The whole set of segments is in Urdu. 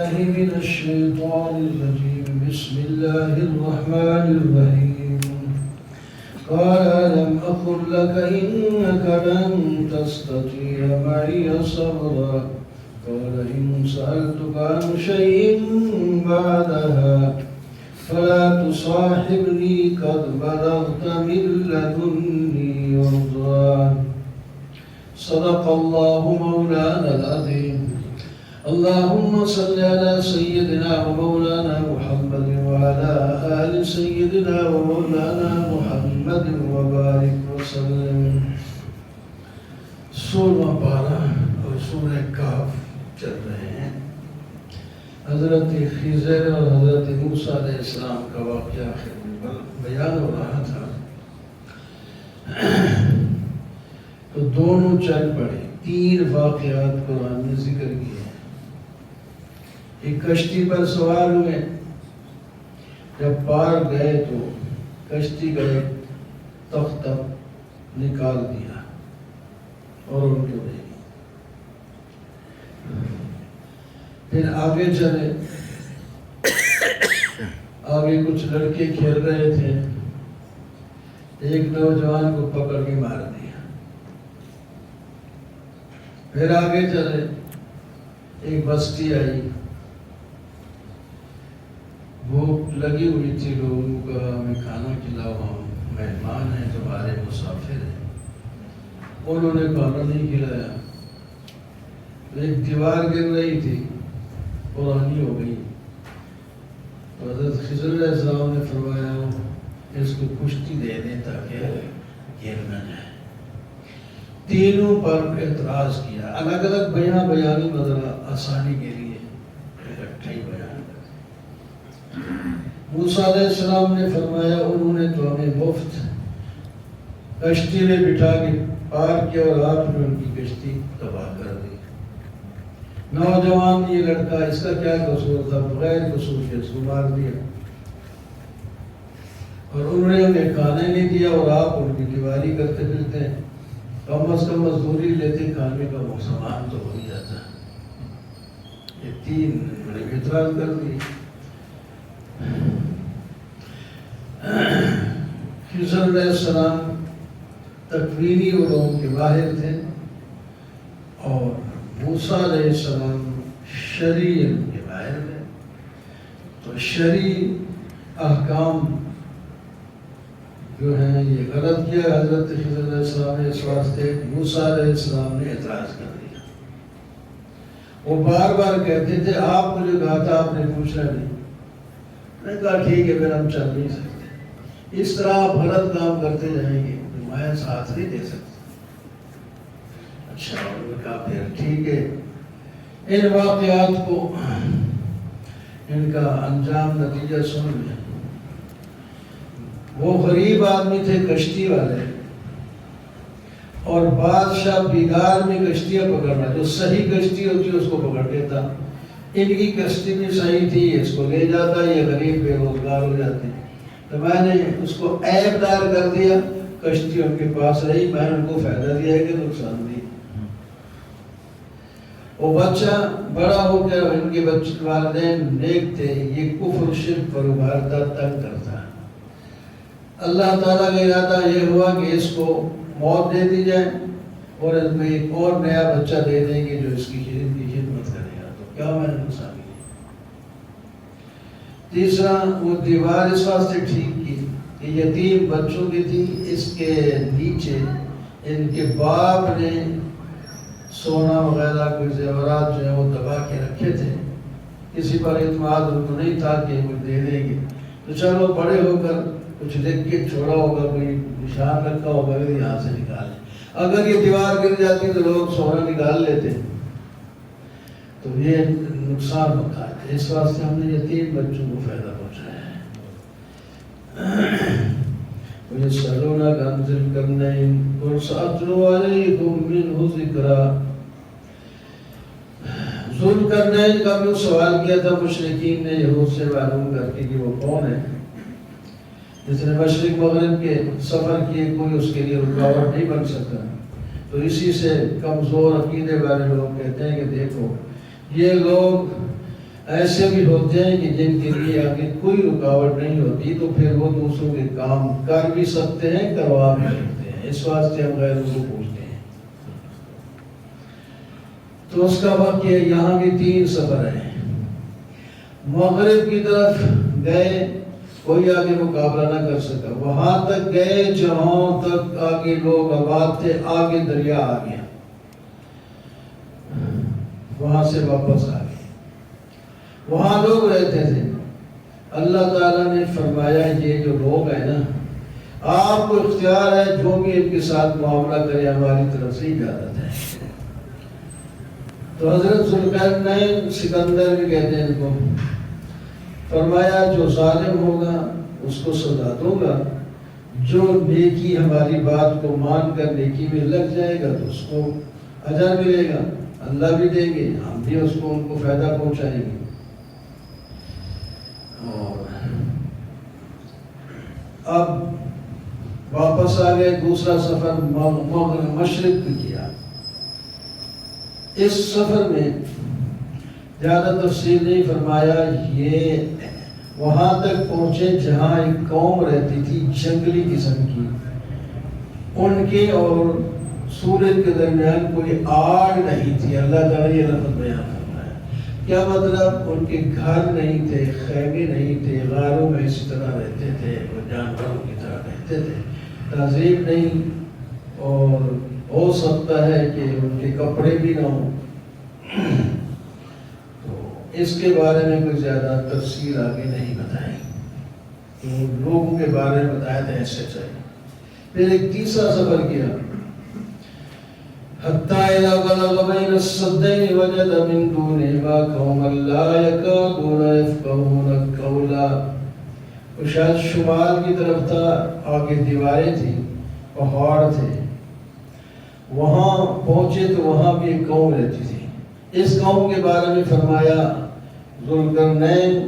بالله من الشيطان الرجيم بسم الله الرحمن الرحيم قال ألم أقل لك إنك لن تستطيع معي صبرا قال إن سألتك عن شيء بعدها فلا تصاحبني قد بلغت من لدني عذرا صدق الله مولانا العظيم اللهم صل على سيدنا ومولانا محمد وعلى آل سيدنا ومولانا محمد وبارك وسلم. 16واں پارہ اور سورہ کہف چل رہے ہیں. حضرت خضر اور حضرت موسیٰ علیہ السلام کا واقعہ آخر میں بیان ہو رہا تھا تو دونوں چل پڑے. 3 واقعات قرآن نے ذکر کیے. ایک کشتی پر سوار ہوئے، جب پار گئے تو کشتی کا ایک تختہ نکال دیا اور ان کو دے دی. پھر آگے چلے، آگے کچھ لڑکے کھیل رہے تھے، ایک نوجوان کو پکڑ کے مار دیا. پھر آگے چلے، ایک بستی آئی، بھوک لگی ہوئی تھی، لوگوں کا ہمیں کھانا کھلاؤ، ہم مہمان ہیں تمہارے، مسافر ہیں. انہوں نے کھانا نہیں کھلایا. ایک دیوار گر رہی تھی، پرانی ہو گئی. حضرت خضر علیہ السلام نے فرمایا اس کو کشتی دے دیں تاکہ گر نہ جائے. تینوں پر اعتراض کیا. الگ الگ بیانی مگر آسانی کے لیے اکٹھا ہی بیان. موسیٰ علیہ السلام نے فرمایا انہوں نے تو ہمیں مفت کشتی میں بٹھا کے پار کیا اور آپ نے ان کی کشتی تباہ کر دی. نوجوان یہ لڑکا، اس کا کیا قصور تھا؟ بغیر قصور کے اس کو مار دیا. اور انہوں نے ہمیں کھانے نہیں دیا اور آپ ان کی دیواری کرتے پھرتے ہیں. کم از کم مزدوری لیتے، کھانے کا سامان تو ہو ہی جاتا. یہ 3 بڑے اعتراض کر دی. خضر علیہ السلام تکوینی علوم کے ماہر تھے اور موسیٰ علیہ السلام شرعی علم کے ماہر تھے. تو شرعی احکام جو ہیں یہ غلط کیا حضرت خضر علیہ السلام نے. اس واسطے موسیٰ علیہ السلام نے اعتراض کر دیا. وہ بار بار کہتے تھے آپ مجھے کہا تھا، آپ نے پوچھنا نہیں. میں نے کہا ٹھیک ہے، پھر ہم چل نہیں سکتے. اس طرح آپ غلط کام کرتے جائیں گے، میں ساتھ نہیں دے سکتا. اچھا، انہوں نے کہا پھر ٹھیک ہے. ان واقعات کو، ان کا انجام نتیجہ سن لیں. وہ غریب آدمی تھے کشتی والے، اور بادشاہ بیگار میں کشتیاں پکڑنا، جو صحیح کشتی ہوتی ہے اس کو پکڑ لیتا. ان کی کشتی بھی صحیح تھی، اس کو لے جاتا، یہ غریب بے روزگار ہو جاتے. تو میں نے اس کو عیب دار کر دیا، کشتی ان کے پاس رہی، میں نے ان کو فائدہ دیا ہے کہ نقصان دیا. وہ بچہ بڑا ہو گیا، ان کے بچے والدین نیک تھے، یہ کفر شرک پر ابھارتا، تنگ کرتا. اللہ تعالیٰ کا ارادہ یہ ہوا کہ اس کو موت دے دی جائے اور اس میں ایک اور نیا بچہ دے دیں گے جو اس کی خدمت کرے گا. تو کیا میں نے نقصان کیا. تیسرا، وہ دیوار اس واسطے ٹھیک کی کہ یتیم بچوں کی تھی، اس کے نیچے ان کے باپ نے سونا وغیرہ کوئی زیورات جو ہیں وہ دبا کے رکھے تھے. کسی پر اعتماد ان کو نہیں تھا کہ وہ دے دیں گے. تو چلو بڑے ہو کر کچھ لکھ کے چھوڑا ہوگا، کوئی نشان رکھا ہوگا کہ یہاں سے نکالیں. اگر یہ دیوار گر جاتی تو لوگ سونا نکال لیتے، تو یہ نقصان ہوتا ہے. اس واسطے ہم نے یتیم بچوں کو فائدہ پہنچایا ہے. وَيَسْأَلُونَكَ عَنِ ذِي الْقَرْنَيْنِ قُلْ سَأَتْلُو عَلَيْكُم مِّنْهُ ذِكْرًا. ذو القرنین کا بھی سوال کیا تھا مشرکین نے یہود سے معلوم کر کے کہ وہ کون ہے. جس نے مشرق مغرب کے سفر کیے، کوئی اس کے لیے رکاوٹ نہیں بن سکتا. تو اسی سے کمزور عقیدے والے لوگ کہتے ہیں کہ دیکھو یہ لوگ ایسے بھی ہوتے ہیں کہ جن کے لیے آگے کوئی رکاوٹ نہیں ہوتی تو پھر وہ دوسروں کے کام کر بھی سکتے ہیں، کروا بھی سکتے ہیں، اس واسطے ہم غیروں کو پوچھتے ہیں۔ تو اس کا واقعہ یہاں بھی 3 سفر ہیں۔ مغرب کی طرف گئے، کوئی آگے مقابلہ نہ کر سکا، وہاں تک گئے جہاں تک آگے لوگ آباد تھے، آگے دریا آ گیا، وہاں سے واپس آ گئے، وہاں لوگ رہتے تھے۔ اللہ تعالیٰ نے فرمایا یہ جو لوگ ہیں نا، آپ کو اختیار ہے جو بھی ان کے ساتھ معاملہ کرے، ہماری طرف سے اجازت ہے۔ تو حضرت ذوالقرنین، سکندر بھی کہتے ہیں ان کو، فرمایا جو ظالم ہوگا اس کو سزا دوں گا، جو نیکی ہماری بات کو مان کر نیکی میں لگ جائے گا تو اس کو اجر ملے گا، اللہ بھی دیں گے، ہم بھی اس کو ان کو فائدہ پہنچائیں گے۔ اور اب واپس آ گئے، دوسرا سفر مشرق کو کیا۔ اس سفر میں زیادہ تفصیل نہیں فرمایا، یہ وہاں تک پہنچے جہاں ایک قوم رہتی تھی جنگلی قسم کی، ان کے اور سورج کے درمیان کوئی آڑ نہیں تھی۔ اللہ تعالیٰ یہ لفظ بیان فرمایا، کیا مطلب؟ ان کے گھر نہیں تھے، خیمے نہیں تھے، غاروں میں اسی طرح رہتے تھے، وہ جانوروں کی طرح رہتے تھے، تہذیب نہیں، اور ہو سکتا ہے کہ ان کے کپڑے بھی نہ ہوں۔ تو اس کے بارے میں کوئی زیادہ تفصیل آگے نہیں بتائی، تو لوگوں کے بارے میں بتایا تھا ایسے چاہیے۔ پھر ایک تیسرا سفر کیا، حتیٰ اذا بلغ بین السدین وجد من دونہما قوما لا یکادون یفقہون قولا۔ وہ شاید شمال کی طرف تھا، آگے دیواریں تھیں، پہاڑ تھے، وہاں پہنچے تو وہاں بھی ایک قوم رہتی تھی۔ اس قوم کے بارے میں فرمایا ذوالقرنین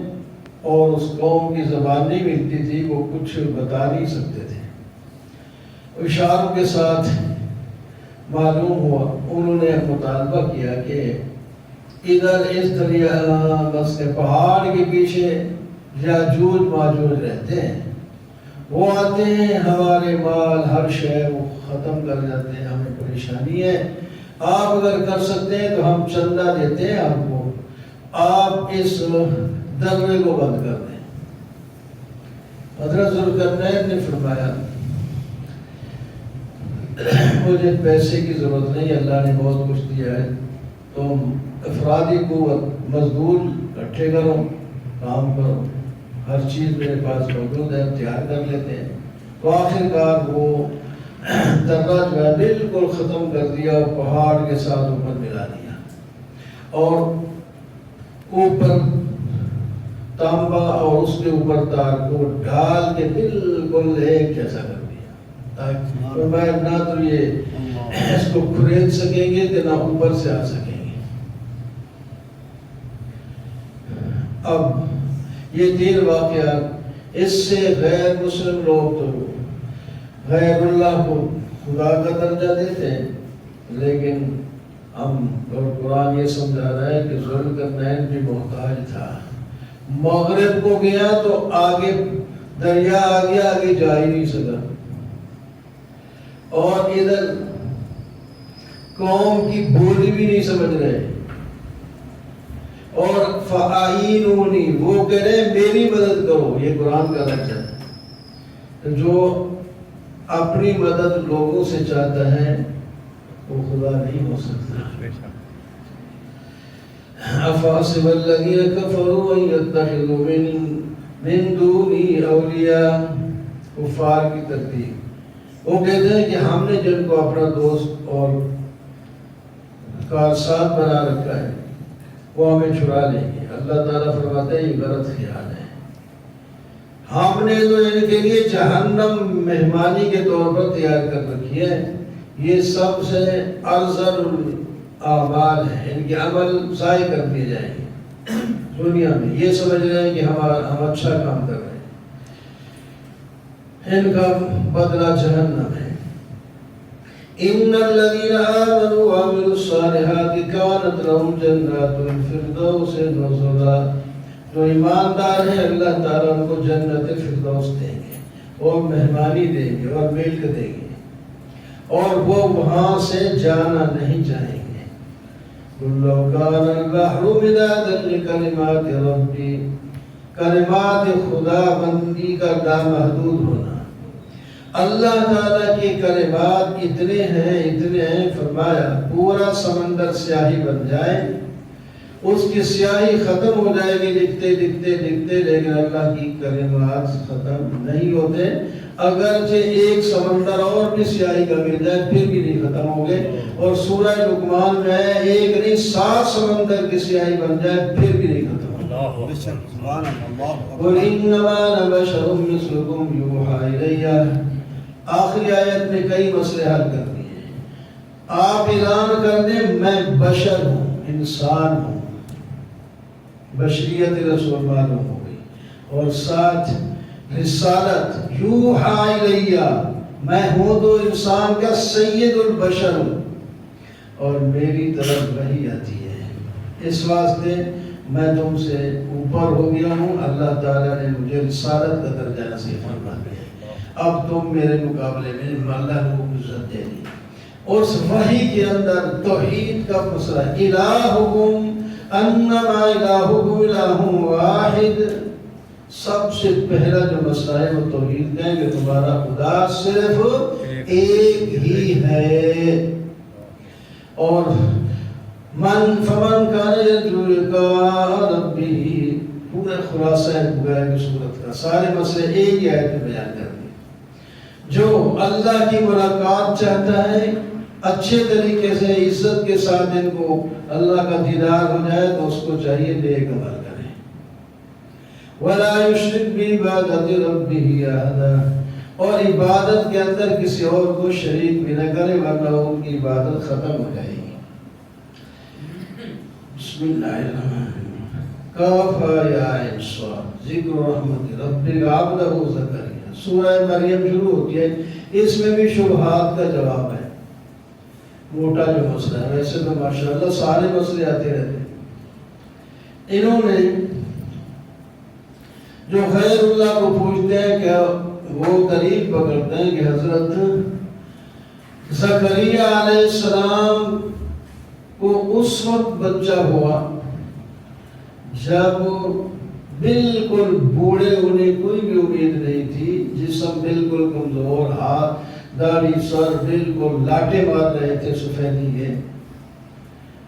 اور اس قوم کی زبان نہیں ملتی تھی، وہ کچھ بتا نہیں سکتے تھے، اشاروں کے ساتھ معلوم ہوا۔ انہوں نے مطالبہ کیا کہ ادھر اس دریا بس کے پہاڑ کے پیچھے یاجوج ماجوج رہتے ہیں، وہ آتے ہیں، ہمارے مال ہر شے وہ ختم کر جاتے ہیں، ہمیں پریشانی ہے، آپ اگر کر سکتے ہیں تو ہم چندہ دیتے ہیں آپ کو، آپ اس دروے کو بند کر دیں۔ حضرت ذوالقرنین نے فرمایا مجھے پیسے کی ضرورت نہیں، اللہ نے بہت کچھ دیا ہے، تم افرادی قوت، مزدور اکٹھے کرو، کام کرو، ہر چیز میرے پاس موجود ہے، تیار کر لیتے ہیں۔ تو آخر کار وہ درہ جو ہے بالکل ختم کر دیا اور پہاڑ کے ساتھ اوپر ملا دیا، اور اوپر تانبا اور اس کے اوپر تار کو ڈال کے بالکل ایک جیسا کر دیا، تاکہ میں نہ تو یہ اس کو کھرید سکیں گے کہ نہ اوپر سے آ سکیں گے۔ اب یہ 3 واقعات، اس سے غیر مسلم لوگ تو غیر اللہ کو خدا کا درجہ دیتے ہیں، لیکن ہم اور قرآن یہ سمجھا رہا ہے کہ ذوالقرنین بھی محتاج تھا، مغرب کو گیا تو آگے دریا آ گیا، آگے جا ہی نہیں سکا، اور ادھر قوم کی بولی بھی نہیں سمجھ رہے، اور فَأَعِينُونِي وہ کہہ رہے ہیں میری مدد کرو۔ یہ قرآن کا لفظ ہے، جو اپنی مدد لوگوں سے چاہتا ہے وہ خدا نہیں ہو سکتا۔ أَفَحَسِبَ الَّذِينَ كَفَرُوا أَن يَتَّخِذُوا مِن دُونِي أَوْلِيَاءَ، کفار کی ترتیب، وہ کہتے ہیں کہ ہم نے جن کو اپنا دوست اور کارساز بنا رکھا ہے وہ ہمیں چھڑا لیں گے۔ اللہ تعالیٰ فرماتے ہیں یہ غلط خیال ہے، ہم نے تو ان کے لیے جہنم مہمانی کے طور پر تیار کر رکھی ہے، یہ سب سے ارذل الاعمال ہے، ان کے عمل ضائع کر دیے جائیں گے دنیا میں، یہ سمجھ رہے ہیں کہ ہم اچھا کام کر رہے ہیں، ان کا بدلہ جہنم ہے۔ ان الذين آمنوا وعملوا الصالحات كانت لهم جنات الفردوس نزلا، جو ایماندار ہیں اللہ تعالیٰ ان کو جنت فردوس دیں گے اور مہمانی دیں گے اور ملک دیں گے اور وہ وہاں سے جانا نہیں چاہیں گے۔ قُلْ لَوْ كَانَ الْبَحْرُ مِدَادًا لِكَلِمَاتِ رَبِّي، کلمات خدا بندی کا لامحدود ہونا۔ اللہ تعالیٰ کے کلمات اتنے ہیں فرمایا پورا سمندر سیاہی بن جائے، اس کی سیاہی ختم ہو جائے گی لکھتے لکھتے لکھتے، لیکن اللہ کی کلمات ختم نہیں ہوتے۔ اگرچہ ایک سمندر اور بھی سیاہی کا مل جائے پھر بھی نہیں ختم ہوگے۔ اور سورہ لقمان میں ایک نہیں 7 سمندر کی سیاہی بن جائے پھر بھی نہیں ختم ہوگے۔ قُلْ إِنَّمَا أَنَا بَشَرٌ مِثْلُكُمْ يُوحَىٰ إِلَيَّ، آخری آیت میں کئی مسئلے حل کر دیے ہیں۔ آپ اعلان کر دیں میں بشر ہوں، انسان ہوں، بشریت رسول معلوم ہو گئی، اور ساتھ رسالت یوحیٰ الیہ، میں ہوں تو انسان کا سید البشر ہوں اور میری طرف وحی آتی ہے، اس واسطے میں تم سے اوپر ہو گیا ہوں۔ اللہ تعالیٰ نے مجھے رسالت کا درجہ نصیب فرما دیا، اب تم میرے مقابلے میں اللہ کو عزت دے دی۔ اور اس وحی کے اندر توحید کا مسئلہ، الہکم انما الہکم الہ واحد، سب سے پہلا جو مسئلہ ہے وہ توحید کا ہے کہ تمہارا خدا صرف ایک ہی ہے۔ اور فمن کان یرجو لقاء ربہ، پورا خلاصہ ہے گویا کی صورت کا، سارے مسئلے ایک ہی آیت میں بیان کر دیے۔ جو اللہ کی ملاقات چاہتا ہے اچھے طریقے سے عزت کے ساتھ ان کو اللہ کا دیدار ہو جائے تو اس کو چاہیے نیک عمل کرے، وَلَا يُشْرِكْ بِعِبَادَةِ رَبِّهِ أَحَدًا، اور عبادت کے اندر کسی اور کو شریک بھی نہ کرے ورنہ ان کی عبادت ختم ہو جائے گی۔ بسم اللہ الرحمن الرحیم، کاف یا عین صاد، ذکر رحمت ربک عبدہ زکریا۔ سورہ مریم شروع ہوتی ہے، اس میں بھی شبہات کا جواب ہے، موٹا جو مسئلہ ہے، ویسے تو ماشاءاللہ سارے مسئلے آتے رہتے ہیں۔ انہوں نے جو غیر اللہ کو پوچھتے ہیں کہ وہ دلیل پکڑتے ہیں کہ حضرت زکریا علیہ السلام کو اس وقت بچہ ہوا جب بالکل بوڑھے ہونے کوئی بھی امید نہیں تھی، جسم بالکل کمزور، ہاتھ داڑھی سر بالکل لاٹے مار رہے تھے سفیدی کے،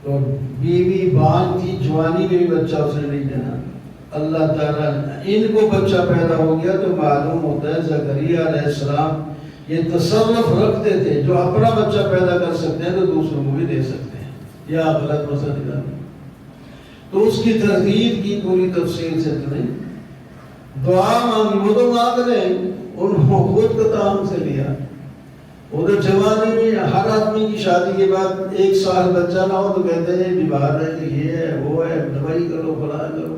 اور بیوی بان تھی، جوانی میں بھی بچہ اس نے نہیں دینا۔ اللہ تعالیٰ ان کو بچہ پیدا ہو گیا تو معلوم ہوتا ہے زکریا علیہ السلام یہ تصرف رکھتے تھے، جو اپنا بچہ پیدا کر سکتے ہیں تو دوسروں کو بھی دے سکتے ہیں، یا غلط مسئلہ نہیں۔ تو اس کی ترتیب کی پوری تفصیل سے تو نہیں، دعا مانگی وہ تو مانگ رہے، انہوں خود کا کام سے لیا۔ وہ تو جوانی میں ہر آدمی کی شادی کے بعد 1 سال بچہ نہ ہو تو کہتے ہیں بیمار ہے، یہ ہے وہ ہے، دوائی کرو فلاں کرو،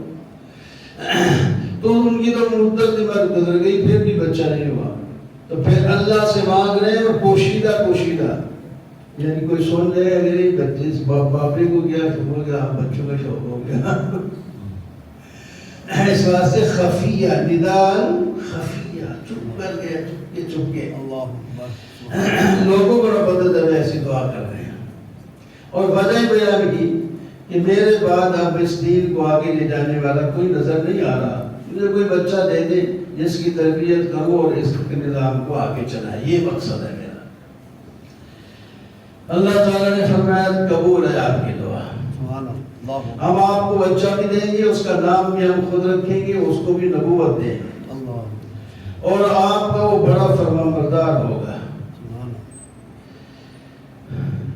تو ان کی تو مدت دماغ گزر گئی، پھر بھی بچہ نہیں ہوا، تو پھر اللہ سے مانگ رہے ہیں، اور پوشیدہ یعنی کوئی سن لے میری بچے باپی کو کیا ہو گیا، بچوں کا شوق ہو گیا، اس واسطے خفیہ ندان، خفیہ چپ کر گیا، چپ کے لوگوں کو نہ پتہ چلے ایسی دعا کر رہے ہیں۔ اور وجہ بیان کی کہ میرے بعد اب اس دین کو آگے لے جانے والا کوئی نظر نہیں آ رہا، مجھے کوئی بچہ دے دے جس کی تربیت کرو اور اس کے نظام کو آگے چلائے، یہ مقصد ہے میرا۔ اللہ تعالیٰ نے فرمایا قبول ہے آپ کی دعا، ہم آپ کو بچہ بھی دیں گے، اس کا نام بھی ہم خود رکھیں گے، اس کو بھی نبوت دیں گے، اور آپ کا وہ بڑا فرمانبردار ہوگا۔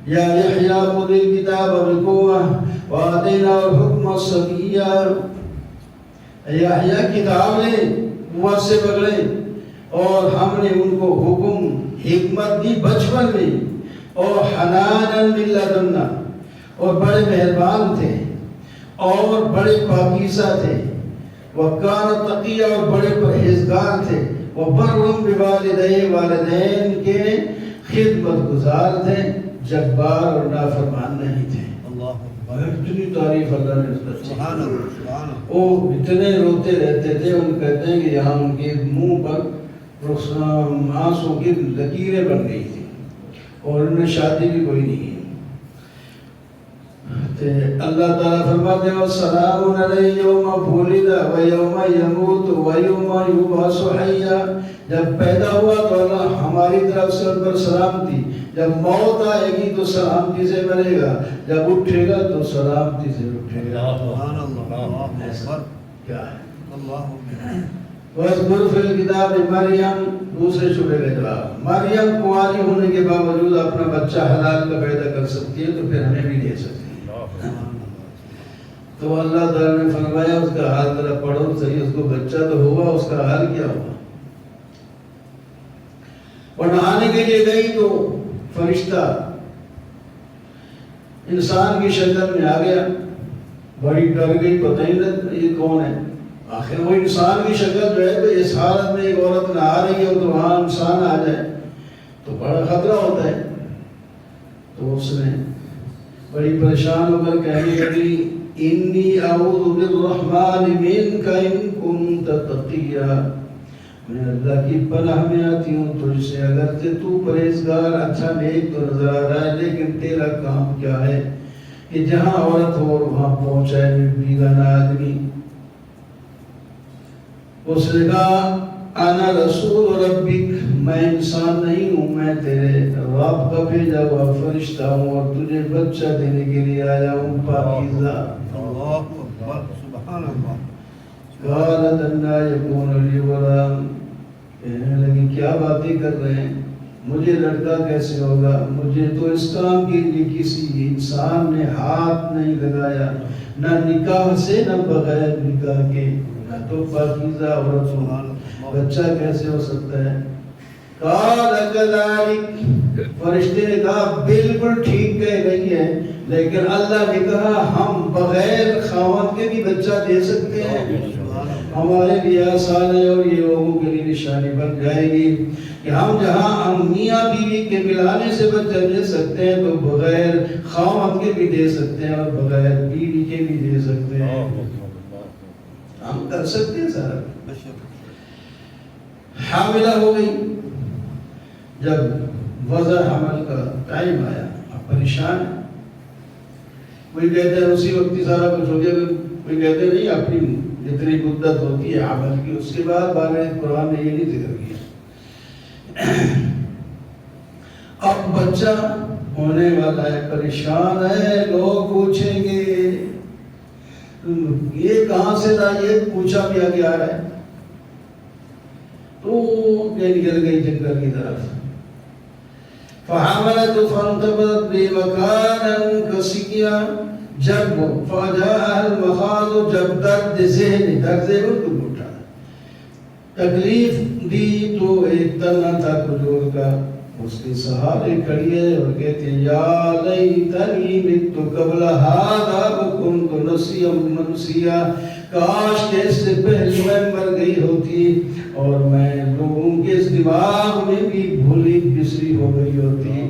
یا یحییٰ خذ الکتاب بقوة وآتیناہ الحکم صبیًّا، یحییٰ کتاب لیں، قوت سے پکڑیں، اور ہم نے ان کو حکم حکمت دی بچپن میں، اور حنانا من لدنا، اور بڑے مہربان تھے اور بڑے پاکیزہ تھے، وکان تقیہ، اور بڑے پرہیزگار تھے، وبرم بوالدیہ، والدین کے خدمت گزار تھے، جبار اور نافرمان نہیں تھے۔ اتنی تعریف اللہ نے اس پر سبحان اللہ سبحان اللہ۔ وہ اتنے روتے رہتے تھے، ان کہتے ہیں کہ یہاں ان کے منہ پر آنسوں کی لکیریں بن گئی تھی اور ان میں شادی بھی کوئی نہیں ہے۔ اللہ تعالیٰ فرماتے ہیں وَسَلَامٌ عَلَيْهِ يَوْمَ وُلِدَ وَيَوْمَ يَمُوتُ وَيَوْمَ يُبْعَثُ حَيًّا۔ جب پیدا ہوا تو اللہ ہماری طرف سے ان پر سلامتی، جب موت آئے گی تو سلامتی سے مرے گا، جب اٹھے گا تو سلامتی سے اٹھے گا۔ سبحان اللہ۔ ایسا کیا ہے؟ اللہ وَاذْكُرْ فِي الْكِتَابِ مریم، دوسرے شعبے کا جواب، مریم کنواری ہونے کے باوجود اپنا بچہ حلال کا پیدا کر سکتی ہے تو پھر ہمیں بھی دے سکتی ہے۔ تو اللہ تعالیٰ نے فرمایا اس کا حال ذرا پڑھو صحیح، اس کو بچہ تو ہوا، اس کا حال کیا ہوا؟ اور نہانے کے لیے گئی تو فرشتہ انسان کی شکل میں آ گیا، بڑی ڈر گئی، پتہ ہی نہیں یہ کون ہے۔ آخر وہ انسان کی شکل جو ہے تو اس حالت میں ایک عورت نہا رہی ہے تو وہاں انسان آ جائے تو بڑا خطرہ ہوتا ہے۔ تو اس نے بڑی پریشان ہو کر کہنے لگی انی اعوذ بالرحمن منک ان کنت تقیا، میں اللہ کی پناہ میں آتی ہوں تجھ سے، اگرچہ تو پرہیزگار اچھا نیک تو نظر آ رہا ہے لیکن تیرا کام کیا ہے کہ جہاں عورت ہو وہاں پہنچائے بیگانہ آدمی۔ اس نے کہا انا رسول ربک، میں انسان نہیں ہوں، میں تیرے رب کا بھیجا ہوا فرشتہ ہوں اور تجھے بچہ دینے کے لیے آیا ہوں پاکیزہ۔ اللہ اکبر سبحان اللہ۔ قالت انا یکون لی غلام، کہنے لگی کیا باتیں کر رہے ہیں، مجھے لڑکا کیسے ہوگا، مجھے تو اس کام کے لیے کسی انسان نے ہاتھ نہیں لگایا، نہ نکاح سے نہ بغیر نکاح کے، نہ تو پاکیزہ عورت ہوں، بچہ کیسے ہو سکتا ہے؟ قال کذالک، فرشتے نے کہا بالکل ٹھیک کہہ رہی ہے، لیکن اللہ نے کہا ہم بغیر خاوند کے بھی بچہ دے سکتے ہیں، ہمارے لیے آسان ہے اور یہ لوگوں کے لیے نشانی بن جائے گی کہ ہم جہاں ہم میاں بیوی کے ملانے سے بچہ دے سکتے ہیں تو بغیر خاوند کے بھی دے سکتے ہیں اور بغیر بیوی کے بھی دے سکتے ہیں، ہم کر سکتے ہیں سارا۔ حاملہ ہو گئی، جب وضع حمل کا ٹائم آیا اب پریشان ہے، کوئی کہتے ہیں اسی وقت ہی سارا کچھ ہو گیا، کوئی کہتے ہیں نہیں اپنی جتنی مدت ہوتی ہے حمل کی اس کے بعد باقاعدہ قرآن نے یہ نہیں ذکر کیا۔ اب بچہ ہونے والا ہے، پریشان ہے، لوگ پوچھیں گے یہ کہاں سے تھا، یہ پوچھا بھی آگے آ رہا ہے، تو یہ نکل گئی جنگل کی طرف۔ فحملت فانتبذت به مكانا قصيا، جب فجاء المخاض، جب درد ذہن کو اٹھا، تکلیف دی تو ایک تنہ تھا کھجور کا، اس کے سہارے کھڑی ہے اور کہتے ہیں یا لیتنی مت قبل ھذا وکنت نسیا منسیا، کاش کہ اس سے پہلے میں مر گئی ہوتی اور میں لوگوں کے اس دماغ میں بھی بھولی بسری ہو گئی ہوتی۔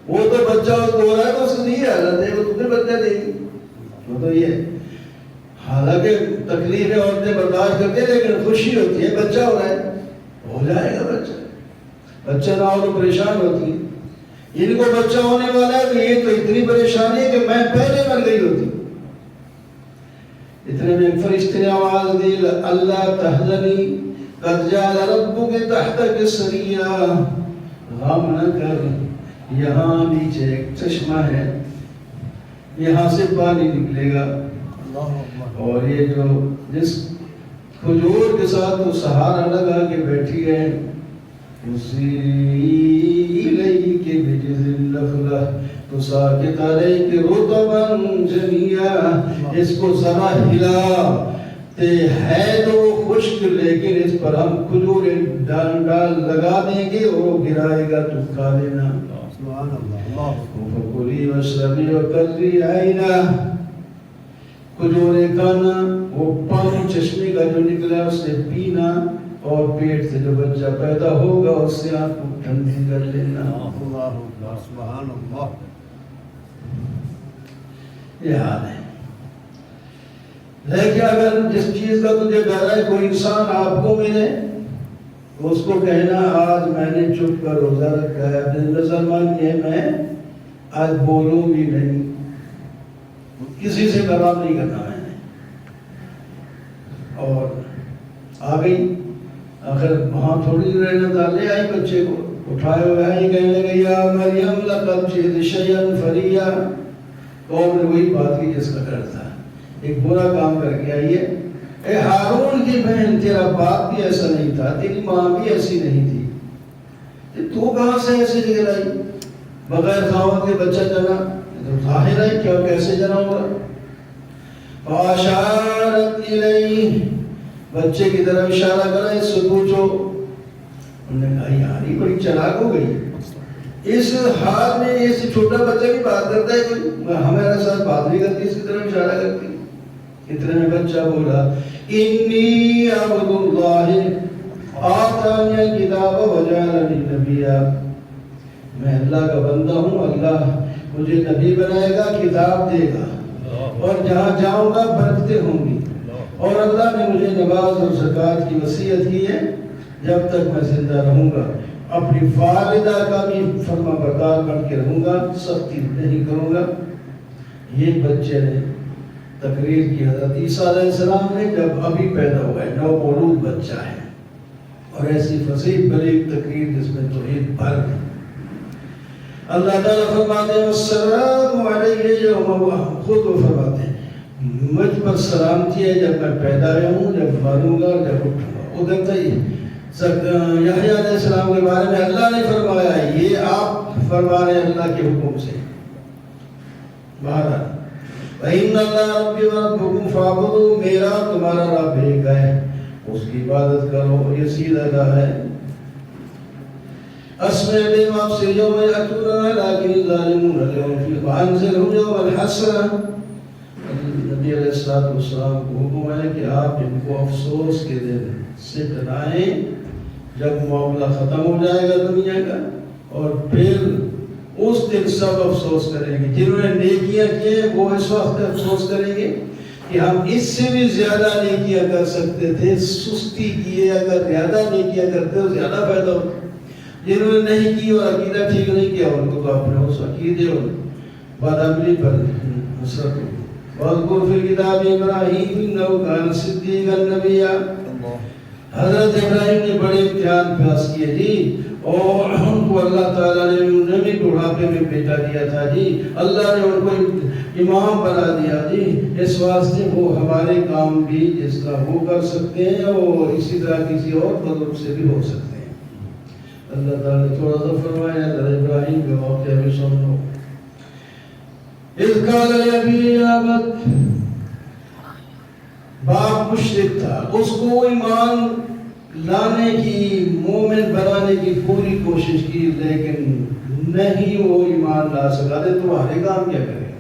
وہ تو بچہ اس کو ہو رہا ہے تو اس لیے حالت ہے، وہ تمہیں بچہ دے گی، وہ تو یہ حالانکہ تکلیف ہے عورتیں برداشت کرتے ہیں لیکن خوشی ہوتی ہے، بچہ ہو رہا ہے ہو جائے گا، بچہ نہ ہو تو پریشان ہوتی ہے، ان کو بچہ ہونے والا ہے تو یہ تو اتنی پریشانی ہے کہ میں پہلے مر گئی ہوتی۔ اتنے میں ایک فرشتے نے آواز دی اللہ تحزنی قد جعل ربک تحتک سریا، غم نہ کر، یہاں نیچے ایک چشمہ ہے، یہاں سے پانی نکلے گا، اور یہ جو جس کھجور کے ساتھ وہ سہارا لگا کے بیٹھی ہے اسی الیک بجذع النخلہ تساقط علیک رطبا جنیا، اس کو ذرا ہلا تے ہے تو خشک لیکن اس پر ہم کھجور ڈال لگا دیں گے اور وہ گرائے گا تو کھا لینا۔ سبحان اللہ۔ فکلی واشربی وقرری عینا، کھجورے کھانا، وہ پانی چشمے کا جو نکلا اس سے پینا اور پیٹ سے جو بچہ پیدا ہوگا اس سے آپ کو ٹھنڈی کر لینا. اللہ اکبر سبحان اللہ. یہ حال ہے. لیکن اگر جس چیز کا تجھے ڈر ہے کوئی انسان آپ کو ملے تو اس کو کہنا آج میں نے چپ کر روزہ رکھا ہے, اپنے نظر مان کے میں آج بولوں بھی نہیں, کسی سے کلام نہیں کرنا میں نے. اور آ گئی آخر وہاں تھوڑی دیر رہنا تھا, لے آئی بچے کو اٹھائے ہوئے آئی, کہنے لگے یا مریم لقد جئت شیئا فریا. قوم نے وہی بات کی جس کا ڈر تھا, ایک برا کام کر کے آئی ہے. اے ہارون کی بہن, تیرا باپ بھی ایسا نہیں تھا, تیری ماں بھی ایسی نہیں تھی, تو کہاں سے ایسے نکل آئی بغیر خاوند کے بچہ جنا؟ ظاہر ہے کیا کیسے جنا ہوگا. فاشارت الیہ, بچے کی طرف اشارہ کرا, اس سے پوچھو. انہوں نے کہا یار یہ بڑی چلاک ہو گئی, اس حال میں اس چھوٹا بچہ کی بات کرتا ہے کوئی, ہمارے ساتھ بات نہیں کرتی, اس کی طرف اشارہ کرتی. اتنے میں بچہ بولا انی عبد اللہ آتانی الکتاب وجعلنی نبیا, میں اللہ کا بندہ ہوں, اللہ مجھے نبی بنائے گا, کتاب دے گا, اور جہاں جاؤں گا برکتیں ہوں گی, اور اللہ نے مجھے نماز اور زکوٰۃ کی وصیت کی ہے جب تک میں زندہ رہوں گا. اپنی والدہ کا بھی فرما بردار بن کے رہوں گا, سختی نہیں کروں گا. یہ بچے نے تقریر کی حضرت عیسیٰ علیہ السلام نے جب ابھی پیدا ہوا ہے, نو مولود بچہ ہے, اور ایسی فصیح بلیغ تقریر جس میں توحید بھر. اللہ تعالیٰ فرماتے ہیں السلام علیہ یوم, خود وہ فرماتے ہیں مجھ پر سلامتی ہے جب میں پیدا ہوں, جب مروں گا اور جب اٹھوں گا. ادھر تو یحییٰ علیہ السلام کے بارے میں اللہ نے فرمایا ہے, یہ آپ فرما رہے ہیں اللہ کے حکم سے. بہرحال وَإِنَّ اللَّهَ رَبِّي وَرَبُّكُمْ فَاعْبُدُوهُ, میرا تمہارا رب ایک ہے, اس کی عبادت کرو, یہ سیدھا راہ ہے. أَسْمِعْ بِمَا أَبْصِرْ يَوْمَ يَأْتُونَنَا لَكِنِ الظَّالِمُونَ الْيَوْمَ فِي وَأَنذِرْهُمْ يَوْمَ الْحَسْرَةِ. نبی علیہ السلام کو حکم ہے کہ آپ ان کو افسوس کے دن سے ڈرائیں جب معاملہ ختم ہو جائے گا دنیا کا, اور پھر اس دن سب افسوس کریں گے. جنہوں نے نیکیاں کی ہیں وہ اس وقت افسوس کریں گے کہ ہم اس سے بھی زیادہ نیکیاں کر سکتے تھے, سستی کیے, اگر زیادہ نیکیاں کرتے تو زیادہ فائدہ ہوتا. جنہوں نے نہیں کی اور عقیدہ ٹھیک نہیں کیا, ان کو تو اپنے اس عقیدے اور بدعملی پر حسرت ہوگی. وَاذْكُرْ فِي الْكِتَابِ إِبْرَاهِيمَ إِنَّهُ كَانَ صِدِّيقًا نَبِيًّا. حضرت ابراہیم نے بڑے امتحان پاس کیے جی, اور ان کو اللہ تعالیٰ نے انہیں بھی بڑھاپے میں بیٹا دیا تھا جی, اللہ نے ان کو امام بنا دیا جی. اس واسطے وہ ہمارے کام بھی جس کا وہ کر سکتے ہیں, اور اسی طرح کسی اور بزرگ سے بھی ہو سکتے ہیں. اللہ تعالیٰ نے تھوڑا سا فرمایا حضرت ابراہیم کے واقعہ میں سن لو. اذ قال لأبيه يا أبت, باپ مشرک تھا, اس کو ایمان لانے کی, مومن بنانے کی پوری کوشش کی, لیکن نہیں وہ ایمان لا سکا. دے تمہارے کام کیا کرے گا,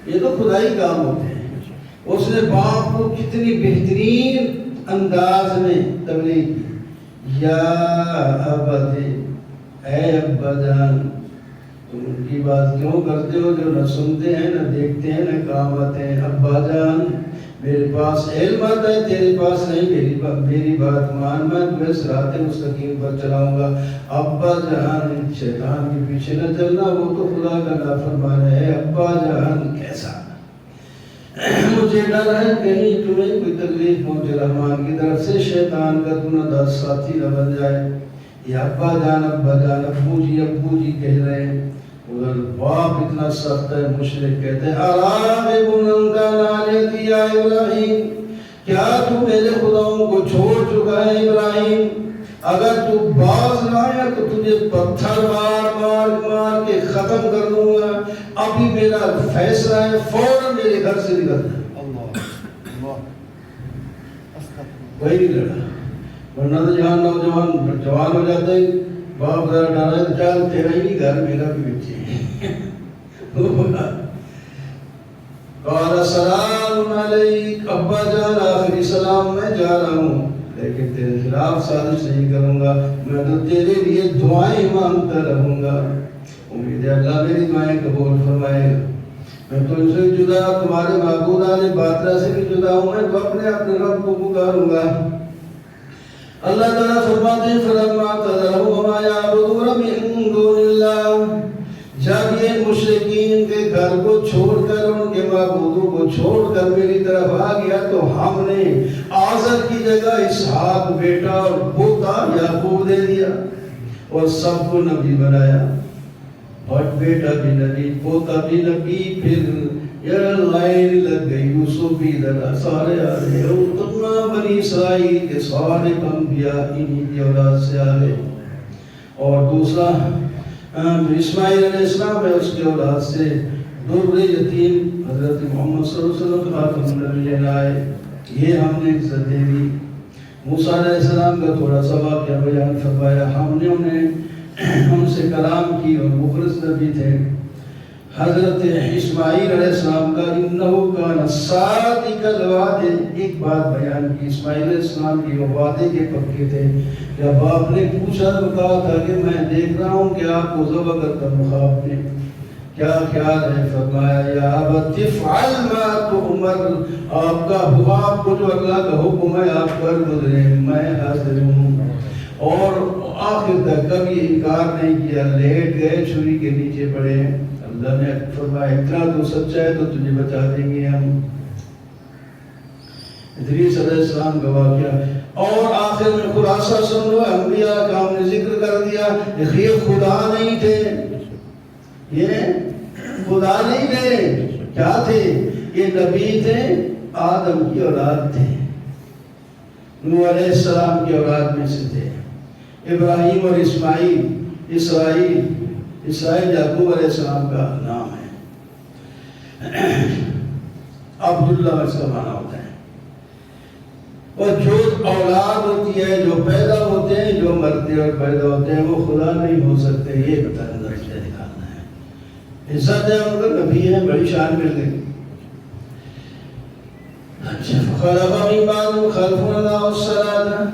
یہ تو خدائی کام ہوتے ہیں. اس نے باپ کو کتنی بہترین انداز میں تبلیغ کی, یا ابت, اے ابا جان, تم ان کی بات کیوں کرتے ہو جو نہ سنتے ہیں, نہ دیکھتے ہیں, نہ کام آتے ہیں. ابا جان, میرے پاس علم آتا ہے, تیرے پاس نہیں. میری بات مان, میں تمہیں صراط مستقیم پر چلاؤں گا. ابا جان, شیطان کے پیچھے نہ چلنا, وہ تو خدا کا نافرمان ہے. ابا جان کیسا, مجھے ڈر ہے کہیں تمہیں کوئی تکلیف پہنچے رحمان کی طرف سے, شیطان کا تم نہ ساتھی نہ بن جائے. یہ ابا جان, ابو جی کہہ رہے ہیں. ادھر باپ اتنا سخت ہے, مشرک کہتے ہیں اراغب انت عن آلہتی یا ابراہیم, کیا تو میرے خداؤں کو چھوڑ چکا ہے ابراہیم؟ اگر تو باز لایا تو تجھے پتھر مار کے ختم کر دوں گا. ابھی میرا فیصلہ ہے, فوراً میرے گھر سے نکل جا. وہی نہیں لڑا, ورنہ تو جہاں نوجوان جوان ہو جاتے ہیں, باپ ذرا ڈالا ہے تو چال تیرا ہی نہیں گھر, میرا بھی بچے. قال سلام علیک, ابا جان آخری سلام, میں جا رہا ہوں, لیکن تیرے خلاف سازش نہیں کروں گا، میں تو تیرے لیے دعائیں مانگتا رہوں گا، امید ہے اللہ میری دعائیں قبول فرمائے گا۔ میں تو ان سے جدا، تمہارے معبودان باطلہ سے بھی جدا ہوں، میں تو اپنے رب کو پکاروں گا۔ اللہ تعالیٰ فرماتے ہیں فَلَمَّا اعْتَزَلَهُمْ وَمَا يَعْبُدُونَ مِن دُونِ اللَّهِ، جب یہ مشرکین کے گھر کو چھوڑ کر، ان کے معبودوں کو چھوڑ کر میری طرف آ گیا، تو ہم نے آزر کی جگہ اسحاق بیٹا اور پوتا یعقوب دے دیا اور سب کو نبی بنایا، اور بیٹا بھی نبی، پوتا بھی نبی، پھر یہ لائن لگ گئی یوسف بھی ادھر سارے آ رہے، اور تمام بنی اسرائیل کے سارے انبیاء انہی کی اولاد سے آ گئے۔ اور دوسرا اسماعیل علیہ السلام ہے، اس کے اولاد سے در یتیم حضرت محمد صلی اللہ علیہ وسلم خاتم النبیین آئے، یہ ہم نے عزت دے دی۔ موسیٰ علیہ السلام کا تھوڑا سا واقعہ بیان فرمایا، ہم نے انہیں ان سے کلام کی اور مخلص نبی تھے۔ حضرت اسماعیل علیہ السلام کا انہو کان صادق الوعد، ایک بات بیان کی، اسماعیل علیہ السلام کی وہ وعدے کے پکے تھے۔ جب باپ نے پوچھا تو کہا تھا کہ میں دیکھ رہا ہوں کہ آپ کو ذبح کرتا ہوں خواب میں، کیا خیال ہے؟ فرمایا یا ابت افعل ما تؤمر، آپ کا آپ کو جو اللہ کا حکم ہے آپ پر گزرے، میں حاضر ہوں۔ اور آخر تک کبھی انکار نہیں کیا، لیٹ گئے، چھری کے نیچے پڑے۔ اللہ نے فرمایا اتنا تو سچا ہے تو تجھے بچا دیں گے ہم۔ ادریس علیہ السلام کا واقعہ، اور آخر میں خلاصہ سن لو، انبیاء کا ہم نے ذکر کر دیا، یہ خدا نہیں تھے، یہ خدا نہیں تھے، کیا تھے؟ یہ نبی تھے، آدم کی اولاد تھے، نوح علیہ السلام کی اولاد میں سے تھے۔ ابراہیم اور اسرائیل یعقوب علیہ السلام کا نام ہے، عبداللہ اس کا معنی ہوتا ہے۔ اور جو اولاد ہوتی ہے، جو پیدا ہوتے ہیں، جو مرتے اور پیدا ہوتے ہیں، وہ خدا نہیں ہو سکتے، یہ بتانا دکھانا ہے۔ عزت ہے ان کا، نبی ہے، بڑی شان مل گئی۔ اچھا فخلف من بعدهم خلف اضاعوا الصلاة،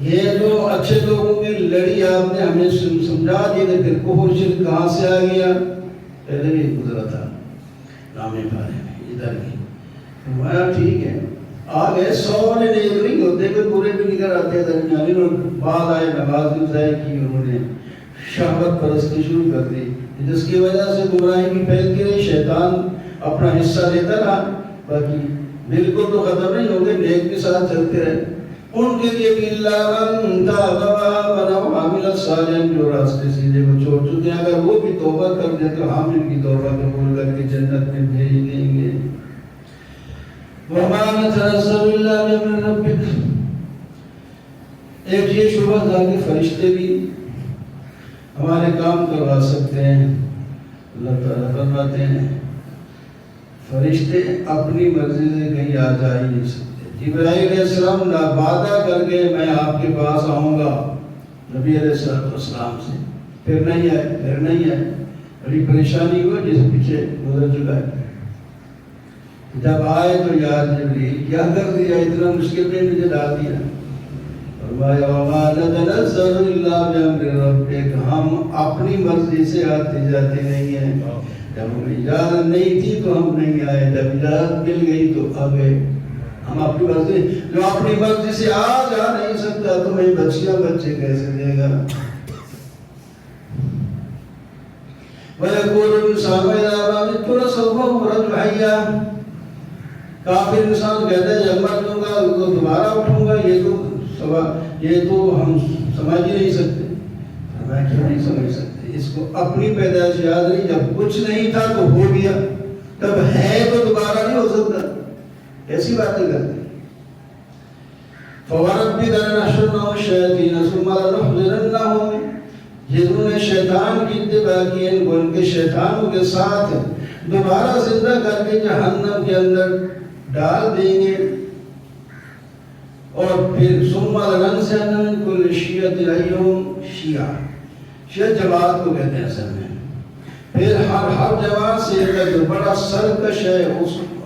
یہ جو اچھے لوگوں کی لڑی آپ نے ہمیں سمجھا دی، پھر کفر شرک کہاں سے آ گیا؟ پہلے بھی گزرا تھا نام بارے میں، ادھر ہی فرمایا ٹھیک ہے، آ گئے، سو نے نیک نہیں ہوتے، کوئی برے بھی نکل آتے درمیانی لوگ، بعد آئے نماز بھی ضائع کی، انہوں نے شہوت پرستی شروع کر دی، جس کی وجہ سے گمراہی بھی پھیل کے رہی، شیطان اپنا حصہ لیتا رہا، باقی بالکل تو ختم نہیں ہو گئے، نیک کے ساتھ چلتے رہے۔ ان کے لیے بھی اللہ من تاب وآمن وعمل صالحا، جو راستے سیدھے کو چھوڑ چکے ہیں، اگر وہ بھی توبہ کر دیں تو ہم ان کی توبہ قبول کر کے جنت میں بھیج دیں گے۔ وما نتنزل الا بامر ربک، ایک یہ شبہ تھا کہ فرشتے بھی ہمارے کام کروا سکتے ہیں۔ اللہ تعالیٰ فرماتے ہیں فرشتے اپنی مرضی سے کہیں آ جا ہی نہیں سکتے۔ ابراہیم علیہ السلام وعدہ کر کے میں آپ کے پاس آؤں گا نبی علیہ السلام سے، پھر نہیں آئے، بڑی پریشانی ہوئی جس پیچھے گزر چکا ہے۔ جب آئے تو یا جبریل کیا کر دیا، اتنا مشکل میں مجھے ڈال دیا۔ فرمایا وما نتنزل الا بامر ربک، ہم اپنی مرضی سے آتے جاتے نہیں ہیں، جب ہمیں اجازت نہیں تھی تو ہم نہیں آئے، جب اجازت مل گئی تو آ گئے۔ ہم اپنی مرضی، جو اپنی مرضی سے آ جا نہیں سکتا تمہیں بچیاں بچے کیسے دے گا؟ وَيَقُولُ الْإِنسَانُ إِذَا مَا مِتُّ لَسَوْفَ أُخْرَجُ حَيًّا، کافر انسان کہتا ہے جب مر جاؤں گا تو دوبارہ اٹھوں گا، یہ تو ہم سمجھ ہی نہیں سکتے۔ میں کیوں نہیں سمجھ سکتے؟ اس کو اپنی پیدائش یاد نہیں، جب کچھ نہیں تھا تو ہو گیا، تب ہے تو دوبارہ نہیں ہو سکتا، ایسی باتیں کرتے ہیں۔ فَوَرَبِّكَ لَنَحْشُرَنَّهُمْ الشَّيَاطِينَ ثُمَّ لَنُحْضِرَنَّهُمْ، جنہوں نے شیطان کی اتباع کی ان کو ان کے شیطانوں کے ساتھ دوبارہ زندہ کر کے جہنم کے اندر ڈال دیں گے، اور پھر ثُمَّ لَنَنزِعَنَّ مِن كُلِّ شِيَّةٍ أَيُّهُمْ شِيَعٌ، جماعت کو کہتے ہیں اصل میں، پھر ہر جماعت سے ایک جو بڑا سرکش ہے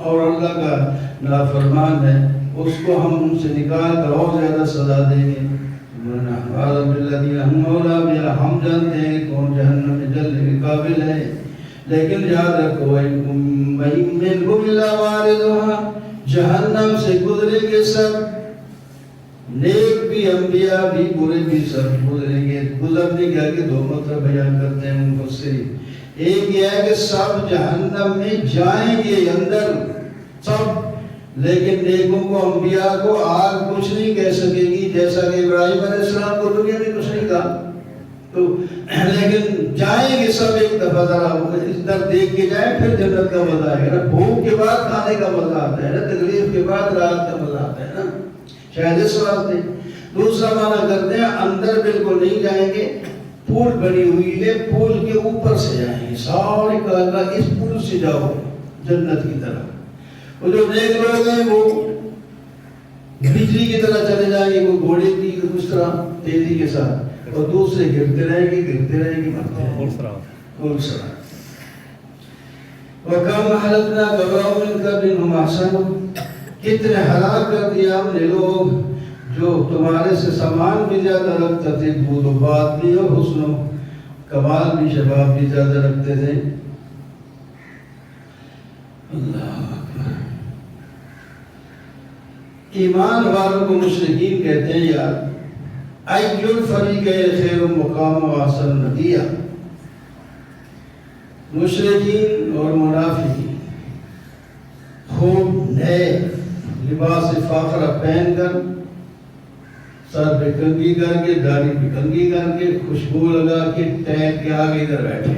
اور اللہ کا نافرمان ہے، اس کو ہم ان سے نکال کر اور زیادہ سزا دیں گے. ہم جانتے ہیں کون جہنم میں جلنے کے قابل ہے. لیکن یاد رکھو جہنم سے گزریں گے سب, نیک بھی, انبیاء بھی, برے بھی, سب گزریں گے. گزرنے کے آگے دو مطلب بیان کرتے ہیں ان کو صرف. ایک یہ ہے کہ سب جہنم میں جائیں گے اندر سب, لیکن نیکوں کو, انبیاء کو آگ کچھ نہیں کہہ سکے گی, جیسا کہ ابراہیم علیہ السلام کو دنیا میں کچھ نہیں کہا. تو لیکن جائیں گے سب ایک دفعہ, ذرا ادھر دیکھ کے جائیں, پھر جنت کا مزہ آئے گا نا. بھوک کے بعد کھانے کا مزہ آتا ہے نا, تکلیف کے بعد رات کا مزہ آتا ہے نا, شاید اس واسطے. دوسرا معنی کرتے ہیں اندر بالکل نہیں جائیں گے, پول بنی ہوئی ہے, پول کے اوپر سے جائیں گے, سارے کہا اس پول سے جاؤ جنت کی طرف. وہ جو نیک لوگ ہیں وہ بجلی کی طرح چلے جائیں گے, وہ گھوڑے کی اس طرح تیزی کے ساتھ, اور دوسرے گرتے رہیں گے مرتے ہیں. وَكَمْ أَهْلَكْنَا قَبْلَهُم مِّن قَرْنٍ هُمْ أَحْسَنُ, کتنے ہلاک کر دیا ہم نے لوگ جو تمہارے سے سامان بھی زیادہ رکھتے تھے, بود و بات بھی اور حسن و کمال بھی, شباب بھی زیادہ رکھتے تھے. اللہ اکبر. ایمان والوں کو مشرکین کہتے ہیں یار, اَيُّ الْفَرِيقَيْنِ خَيْرٌ مُقَامًا وَأَحْسَنُ نَدِيًّا. مشرکین اور منافقین خوب نئے لباس فاخرہ پہن کر, سر پہ کنگھی کر کے, داڑھی پہ کنگھی کر کے, خوشبو لگا کے, ٹینک کے آگے ادھر بیٹھے,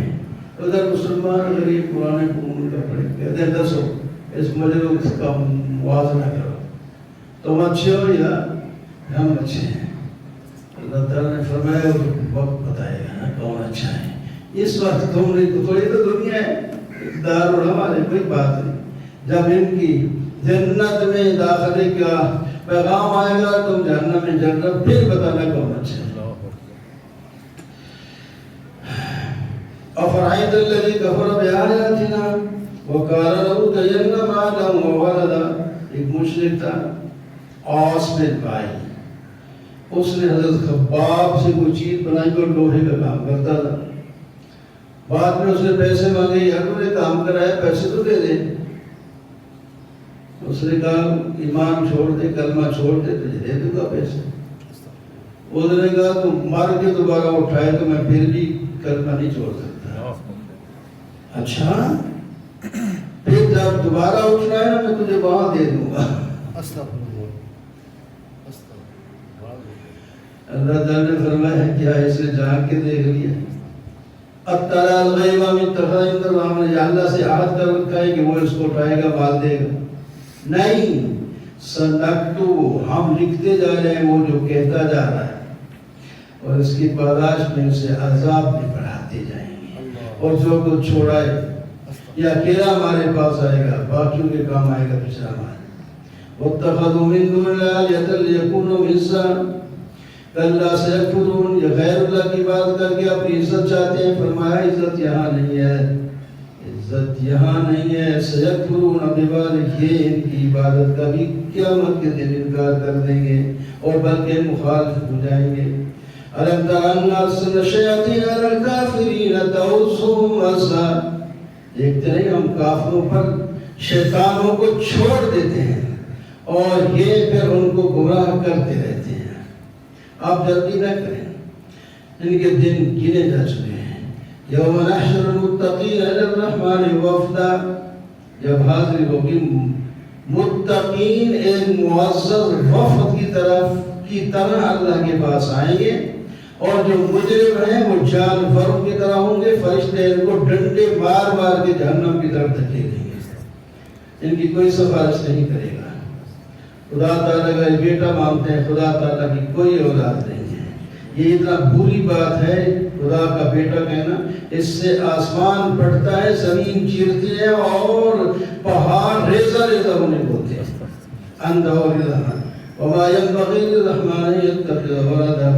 ادھر مسلمان غریب پرانے قانون کا پڑے, کہتے ہیں دسو اس مجلس کا موازنہ کرو, تم اچھے ہو یا ہم اچھے ہیں. اللہ تعالیٰ نے فرمایا وقت بتائے گا نا کون اچھا ہے. اس وقت تم نے تھوڑی تو دنیا ہے, دار ہمارے کوئی بات نہیں. جب ان کی جنت میں داخلے کا پیغام آئے گا, تم جہنم میں جنت, پھر بتانا کون اچھا ہے. أَفَرَأَيْتَ الَّذِي كَفَرَ بِآيَاتِنَا وَقَالَ لَأُوتَيَنَّ مَالًا وَوَلَدًا. ایک مشرک تھا, اوس بن بھائی, اس نے حضرت خباب سے کوئی چیز بنائی اور لوہے کا کام کرتا تھا. بعد میں اس نے پیسے مانگے, یار تو نے کام کرایا, پیسے تو دے دے. اس نے کہا ایمان چھوڑ دے, کلمہ چھوڑ دے, تجھے دے دوں گا پیسے. اس نے کہا تو مار کے دوبارہ اٹھائے تو میں پھر بھی کلمہ نہیں چھوڑ سکتا. اچھا, پھر جب دوبارہ اٹھنا ہے میں تجھے وہاں دے دوں گا. اللہ تعالیٰ نے فرمایا ہے کیا اسے جان کے دیکھ لیا. اطلاع الغیب من اتخذ عند الرحمن, یا اللہ سے عہد کر رکھا ہے کہ وہ اس کو اٹھائے گا, مال دے گا. نہیں, سنکتب, ہم لکھتے جا رہے ہیں وہ جو کہتا جا رہا ہے, اور اس کی پاداش میں اسے عذاب میں بڑھاتے جائیں گے. اور جو کچھ چھوڑائے یا اکیلا ہمارے پاس آئے گا, باقیوں کے کام آئے گا پچھلا مال. وَاتَّخَذُوا مِن دُونِ اللَّهِ آلِهَةً لِيَكُونُوا عِزًّا کَلَّا سَيَكْفُرُونَ. یہ غیر اللہ کی بات کر کے اپنی عزت چاہتے ہیں. فرمایا عزت یہاں نہیں ہے, عزت یہاں نہیں ہے. سَيَكْفُرُونَ بِذَلِكَ, یہ ان کی عبادت کا بھی قیامت کے دن انکار کر دیں گے اور بلکہ مخالف ہو جائیں گے. أَلَمْ تَرَ أَنَّا أَرْسَلْنَا الشَّيَاطِينَ عَلَى الْكَافِرِينَ تَؤُزُّهُمْ أَزًّا. دیکھتے ہیں ہم کافروں پر شیطانوں کو چھوڑ دیتے ہیں اور یہ پھر ان کو گمراہ کرتے رہتے ہیں. آپ جلدی نہ کریں, ان کے دن گنے جا چکے ہیں. یوم نحشر المتقین علی الرحمن وفدا, جب حاضر ہوگی متقین ایک معزز وفد کی طرح اللہ کے پاس آئیں گے, اور جو مجرم ہیں وہ جانوروں کی طرح ہوں گے. فرشتے ان کو ڈنڈے مار مار کے جہنم کی طرف دھکیلیں گے, ان کی کوئی سفارش نہیں کرے گا. خدا تعالیٰ کا بیٹا مانتے ہیں, خدا تعالیٰ کی کوئی اولاد نہیں ہے. یہ اتنا بری بات ہے خدا کا بیٹا کہنا. اس سے آسمان پھٹتا ہے, زمین چیرتی ہے اور پہاڑ ریزہ ریزہ ہونے ہوتے ہیں. اندھا اور وما ينبغي للرحمن ان يتخذ ولدا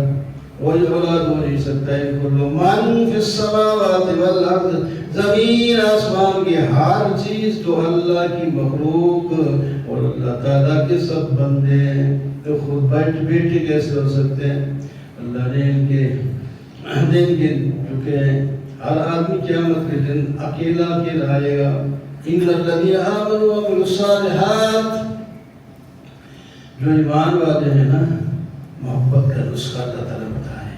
کوئی اولاد ہو نہیں سکتا ہے. کل من فی السماوات والارض، زمین آسمان کی ہر چیز تو اللہ کی مخلوق اور اللہ تعالیٰ کے سب بندے ہیں. تو خود بیٹے کیسے ہو سکتے ہیں؟ اللہ نے ان کے دن چکے ہیں. ہر آدمی قیامت کے دن اکیلا آئے گا. ان الذین آمنوا وعملوا الصالحات، جو ایمان والے ہیں نا، محبت کا نسخہ اللہ تعالیٰ بتائے.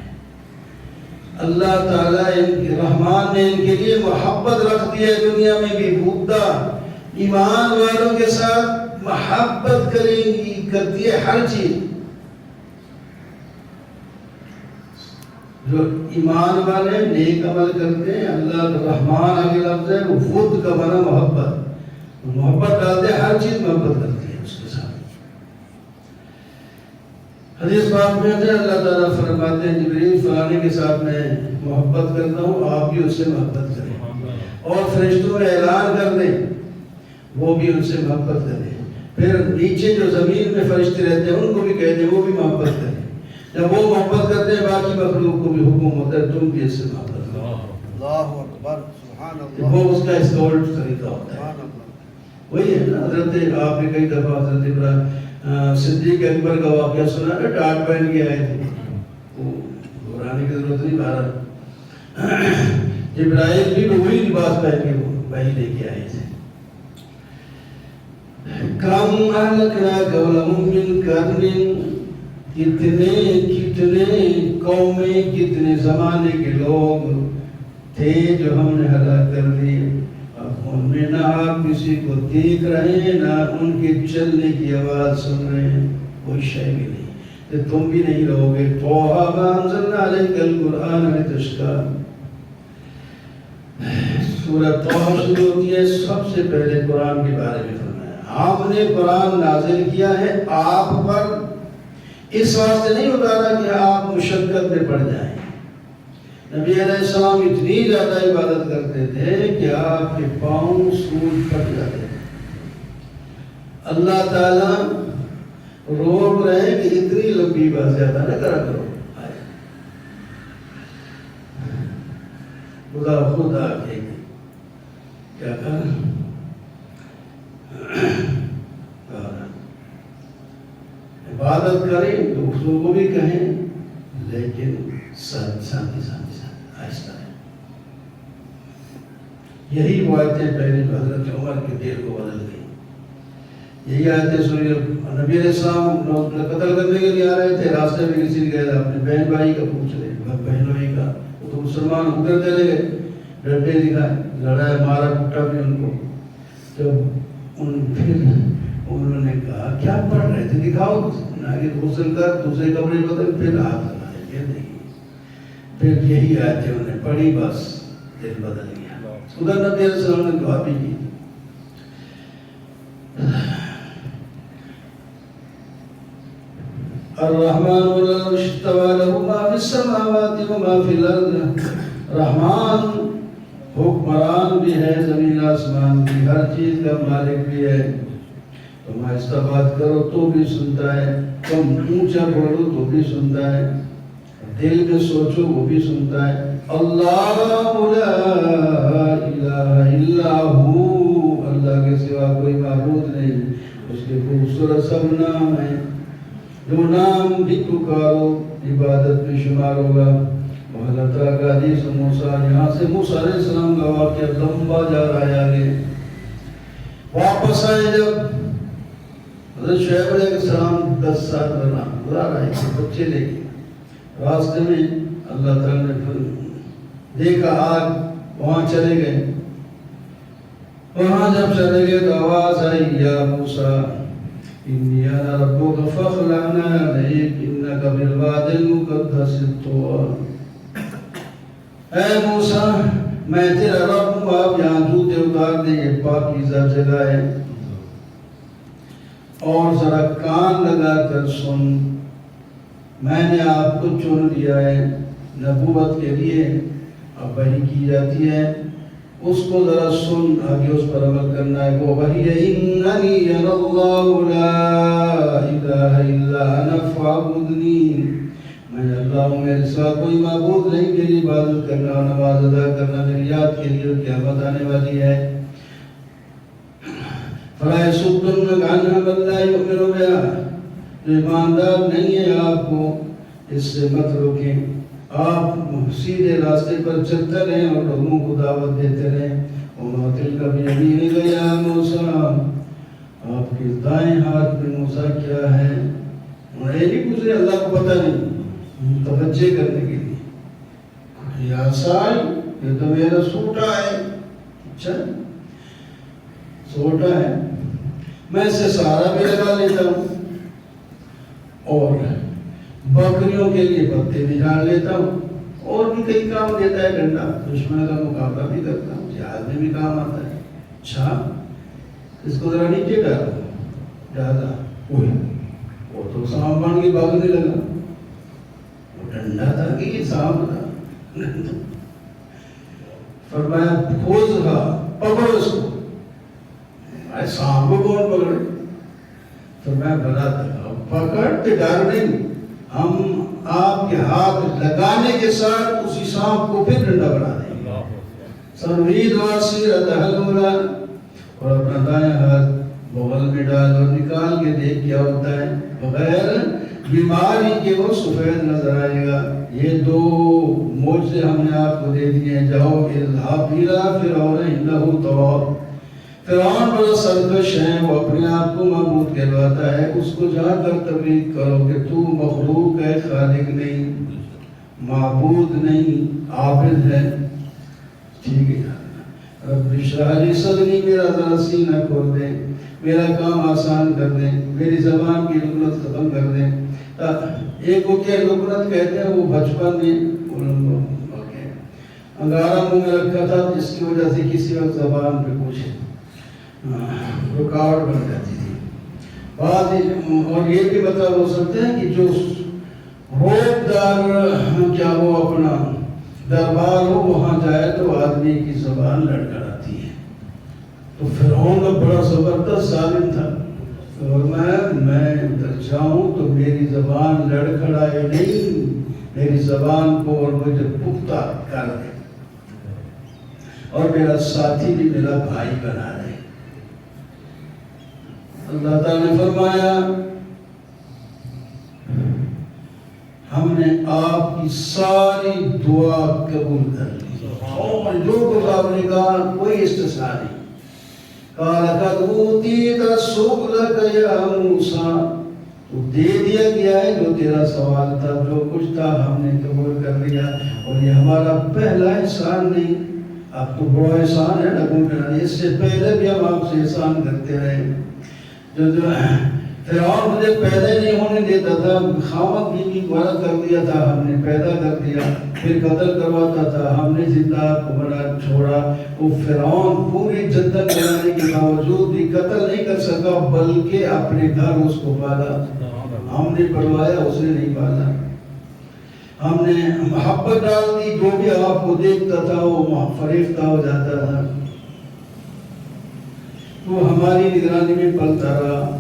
اللہ تعالیٰ رحمان نے ان کے لیے محبت رکھ دی ہے. دنیا میں بھی بھوکتا ایمان والوں کے ساتھ محبت کرتی ہے ہر چیز. جو ایمان والے نیک عمل کرتے ہیں، اللہ رحمان آگے لفظ ہے، وہ ود کا بنا محبت، محبت ڈالتے ہیں، ہر چیز محبت کرتی ہے اس کے ساتھ. حدیث پاک میں ہے اللہ تعالیٰ فرماتے ہیں جبریل فلانے کے ساتھ میں محبت کرتا ہوں، آپ بھی اس سے محبت کریں. اور فرشتوں میں اعلان کر دیں، وہ بھی ان سے محبت کریں. پھر نیچے جو زمین میں فرشتے رہتے ہیں ان کو بھی کہہ دیں وہ بھی محبت کریں. جب وہ محبت کرتے ہیں باقی مخلوق کو بھی حکم ہوتا ہے تم بھی اس سے محبت کرو. اللہ اکبر، سبحان اللہ. وہ اس کا اسکالٹ طریقہ ہوتا ہے. وہی ہے نا حضرت، آپ نے کئی دفعہ حضرت ابراہیم صدیق اکبر کا واقعہ سنا نا، ٹاٹ پہن کے آئے تھے. وہ گھبرانے کی ضرورت نہیں. بہرحال جبرائیل بھی وہی لباس پہن کے وہی لے کے آئے تھے. کم اہلکنا قبلہم من قرن، کتنے قومیں، کتنے زمانے کے لوگ تھے جو ہم نے ہلاک کر دیے. اب ان میں نہ آپ کسی کو دیکھ رہے ہیں نہ ان کے چلنے کی آواز سن رہے ہیں، کوئی شے بھی نہیں. کہ تم بھی نہیں رہو گے. طٰہٰ مَا أَنزَلْنَا عَلَيْكَ الْقُرْآنَ لِتَشْقَىٰ. سورہ طٰہٰ شروع ہوتی ہے، سب سے پہلے قرآن کے بارے میں فرمایا ہم نے قرآن نازل کیا ہے آپ پر، اس واسطے نہیں اتارا کہ آپ مشقت میں پڑ جائیں. نبی علیہ السلام اتنی زیادہ عبادت کرتے تھے کہ آپ کے پاؤں سوج پھٹ جاتے تھے. اللہ تعالیٰ روک رہے ہیں کہ اتنی لمبی بات زیادہ نہ کرا کرو. خدا کے کیا کہا عبادت کریں دوسروں کو بھی کہیں، لیکن ساتھ آہستہ ہے. یہی وہ آیتیں پہلے حضرت عمر کے دل کو بدل گئی. یہی آیتیں سنی. نبی علیہ السلام قتل کرنے کے لیے آ رہے تھے، راستے میں کسی نے کہا اپنے بہن بھائی کا پوچھ رہے، بہن بھائی کا، تو مسلمان ادھر چلے گئے، ڈنڈے دکھائے، لڑایا، مارا کٹا بھی ان کو. جب پھر انہوں نے کہا کیا پڑھ رہے تھے دکھاؤ، آگے غسل کر دوسرے کپڑے بدل، پھر ہاتھ لگائے. یہ نہیں. پھر یہی آیتیں انہوں نے پڑھی، بس دل بدل گیا. ادھر نبی علیہ السلام نے دعا بھی کی. الرحمن علی العرش استوى له ما في السماوات وما في الارض. رحمان حکمران بھی ہے زمین آسمان کی، ہر چیز کا مالک بھی ہے. تم آہستہ بات کرو تو بھی سنتا ہے، تم اونچا بولو تو بھی سنتا ہے، دل میں سوچو وہ بھی سنتا ہے. اللہ لا الہ الا ہو، اللہ کے سوا کوئی معبود نہیں. اس کے خوبصورت سب نام ہیں، جو نام بھی پکارو عبادت میں شمار ہوگا. اللہ تعالیٰ کا حدیث موسیٰ، یہاں سے موسیٰ علیہ السلام کا واقعہ لمبا جا رہا ہے آگے. واپس آئے جب حضرت شعیب علیہ السلام 10 سال گزار رہے تھے، بچے لے کے راستے میں اللہ تعالیٰ نے پھر دیکھا آگ، وہاں چلے گئے. وہاں جب چلے گئے تو آواز آئی یا موسیٰ انی انا ربک فاخلع علیک انک بالوادی المقدس طویٰ. اے موسیٰ میں تیرا رب ہوں، آپ یہاں جوتے اتار دیں، یہ پاکیزہ جگہ ہے. اور ذرا کان لگا کر سن، میں نے آپ کو چن لیا ہے نبوت کے لیے. اب وحی کی جاتی ہے، اس کو ذرا سن، آگے اس پر عمل کرنا ہے. وہ وحی ہے اننی انا اللہ لا الہ الا انا فاعبدنی. میں اللہ ہوں، میرے سوا کوئی معبود نہیں، میری عبادت کرنا اور نماز ادا کرنا میری یاد کے لیے قیامت آنے والی ہے۔ فَلَا يَصُدُّنَّكَ عَنْهَا مَن لَّا يُؤْمِنُ بِهَا، جو ایماندار نہیں ہے آپ کو اس سے مت روکیں، آپ سیدھے راستے پر چلتے رہیں اور لوگوں کو دعوت دیتے رہیں۔ وَمَا تِلْكَ بِيَمِينِكَ يَا مُوسَىٰ، آپ کے دائیں ہاتھ میں موسیٰ کیا ہے؟ یہ نہیں پوچھ رہے، اللہ کو پتہ نہیں، توجہ کرنے کے لیے۔ یا سائل، یہ تو میرا سوٹا ہے۔ اچھا سوٹا ہے، میں اسے سہارا بھی لگا لیتا ہوں اور بکریوں کے لیے پتے بھی جھاڑ لیتا ہوں، اور بھی کئی کام دیتا ہے ڈنڈا، دشمن کا مقابلہ بھی کرتا ہوں، جہاد میں بھی کام آتا ہے۔ اچھا اس کو ذرا نیچے ڈالا، وہ تو سانپ بن کے بھاگنے لگا، وہ ڈنڈا تھا کہ یہ سانپ تھا؟ فرمایا کھوز رہا، پکڑو اس کو۔ سانپ کو کون پکڑے؟ فرمایا بھلا تھا، پکڑتے ڈر نہیں، ہم آپ کے ہاتھ لگانے کے ساتھ اسی سانپ کو پھر ڈنڈا بنا دیں گے۔ سنرید واسیرتہ الاولیٰ، اور اپنا دائیں ہاتھ بغل میں ڈال اور نکال کے دیکھ کیا ہوتا ہے، بغیر بیماری کے وہ سفید نظر آئے گا۔ یہ دو معجزے ہم نے آپ کو دے دیے ہیں، جاؤ اذهب الى فرعون انه طغى۔ فرعون بڑا سرکش ہے، وہ اپنے آپ کو معبود کہلواتا ہے، اس کو جا کر تبلیغ کرو کہ تو مخلوق ہے، خالق نہیں، معبود نہیں، عابد ہے۔ ٹھیک ہے، رب اشرح لی صدری، میرا ذرا سینہ کھول دے، میرا کام آسان کر دیں، میری زبان کی لکنت ختم کر دیں۔ ایک کو کیا لکنت کہتے ہیں، وہ بچپن میں انگارہ منہ میں رکھا تھا جس کی وجہ سے کسی وقت زبان پہ کچھ رکاوٹ بن جاتی تھی۔ اور یہ بھی مطلب ہو سکتا ہے کہ جو روبدار کیا وہ اپنا دربار ہو وہاں جائے تو آدمی کی زبان لڑکھڑاتی ہے۔ تو فرعون کا بڑا زبردست ظالم تھا، اور میں ادھر جاؤں تو میری زبان لڑکھڑائے نہیں، میری زبان کو اور مجھے پختہ کر دے، اور میرا ساتھی بھی میرا بھائی بنا دے۔ اللہ تعالیٰ نے فرمایا ہم نے آپ کی ساری دعا قبول کر لی، اور جو کچھ آپ نے کہا کوئی استثناء نہیں۔ قال قد اوتیت سؤلک یا موسیٰ، تو دے دیا گیا ہے جو تیرا سوال تھا، جو کچھ تھا ہم نے قبول کر لیا، اور یہ ہمارا پہلا احسان نہیں، اب تو بڑا احسان ہے لوگوں کے، اس سے پہلے بھی ہم آپ سے احسان کرتے رہے۔ جو فرعون مجھے پیدا نہیں ہونے دیتا تھا، خامد بیوی گوارا کر دیا تھا، ہم نے پیدا کر دیا، پھر قتل کرواتا تھا، ہم نے زندہ کو بنا چھوڑا۔ وہ فرعون پوری جدت بنانے کے باوجود بھی قتل نہیں کر سکا، بلکہ اپنے گھر اس کو پالا، ہم نے پلوایا، اس نے نہیں پالا۔ ہم نے محبت ڈال دی، جو بھی آپ کو دیکھتا تھا وہ فریفتہ ہو جاتا تھا، وہ ہماری نگرانی میں پلتا رہا۔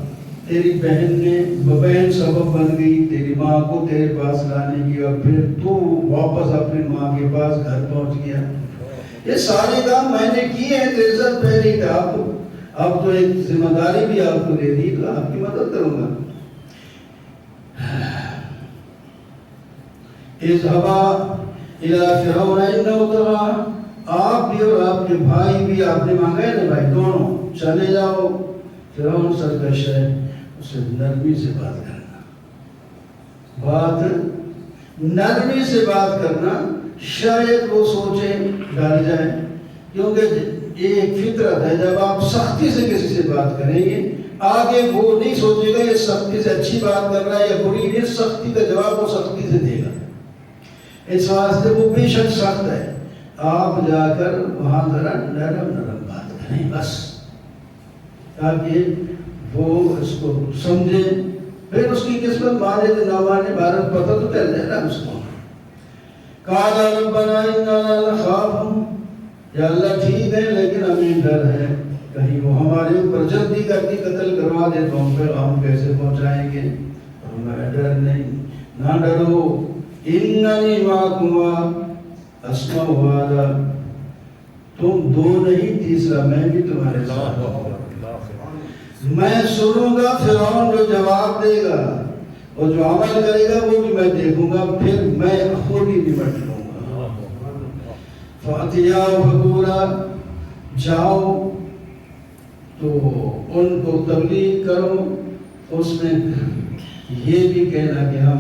تیری بہن سبب بن گئی تیری ماں کو تیرے پاس لانے کی، اور پھر تو واپس اپنی ماں کے پاس گھر پہنچ گیا۔ یہ سارے کام میں نے کیے ہیں تیرے ساتھ پہلے تھے، اب تو ایک ذمہ داری بھی آپ کو دے دی، تو آپ کی مدد کروں گا۔ اذهبا الى فرعون انه طغى، آپ بھی اور آپ کے بھائی بھی، آپ نے مانگا ہے نا بھائی، دونوں چلے جاؤ، فرعون سرکش ہے، اسے نرمی سے بات کرنا، نرمی سے بات کرنا، شاید وہ سوچے ڈر جائے، کیونکہ یہ ایک فطرت ہے، جب آپ سختی سے کسی سے بات کریں گے آگے وہ نہیں سوچے گا یہ سختی سے اچھی بات کر رہا ہے یا بری، یہ سختی کا جواب وہ سختی سے دے گا، اس واسطے وہ بے شک سخت ہے۔ آپ جا کر وہاں ذرا نرم بات کریں بس، تاکہ وہ اس کو سمجھے، پھر اس کی قسمت مانے نہ مانے بھارت پتہ تو چل جائے نا اس کو۔ قال ربنا اننا نخاف، یا اللہ ٹھیک ہے لیکن ہمیں ڈر ہے، کہیں وہ ہمارے اوپر جلدی کر کے قتل کروا دے تو ہم کیسے پہنچائیں گے؟ ہمیں ڈر نہیں، نہ ڈرو، اننی معکما اسمع وعلا، تم دو نہیں تیسرا میں بھی تمہارے ساتھ ہوں۔ میں سنوں گا فرعون جو جواب دے گا اور جو عمل کرے گا وہ بھی میں دیکھوں گا، پھر میں خود ہی نمٹ لوں گا۔ فَأْتِيَاهُ فَقُولَا، جاؤ تو ان کو تبلیغ کرو، اس میں یہ بھی کہنا کہ ہم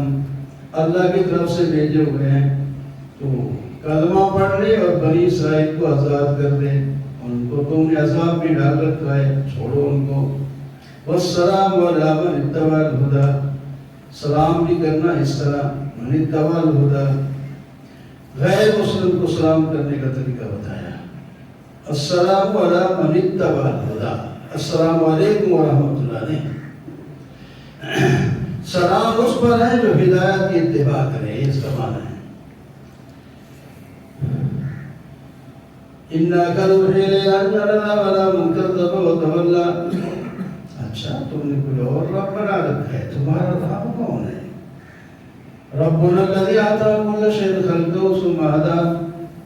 اللہ کی طرف سے بھیجے ہوئے ہیں، تو کلمہ پڑھ لے اور بنی اسرائیل کو آزاد کر دیں، ان کو تم نے عذاب میں ڈال رکھا ہے، چھوڑو ان کو۔ والسلام علی من اتبع الہدی، سلام بھی کرنا اس طرح، من اتبع الہدی، غیر مسلم کو سلام کرنے کا طریقہ بتایا۔ السلام علی من اتبع الہدی، السلام علیکم ورحمۃ اللہ نہیں، سلام اس پر ہے جو ہدایت کی اتباع کرے، اس کا معنی ہے۔ اِنَّا كَنُوحِي إِلَيْكَ أَنَّ وَلَا مَنْ كَذَّبَ وَتَوَلَّى، اچھا تم نے کوئی اور رب بنا رکھا ہے، تمہارا رب کون ہے؟ ربنا الذی اعطى كل شيء خلقه ثم هدى،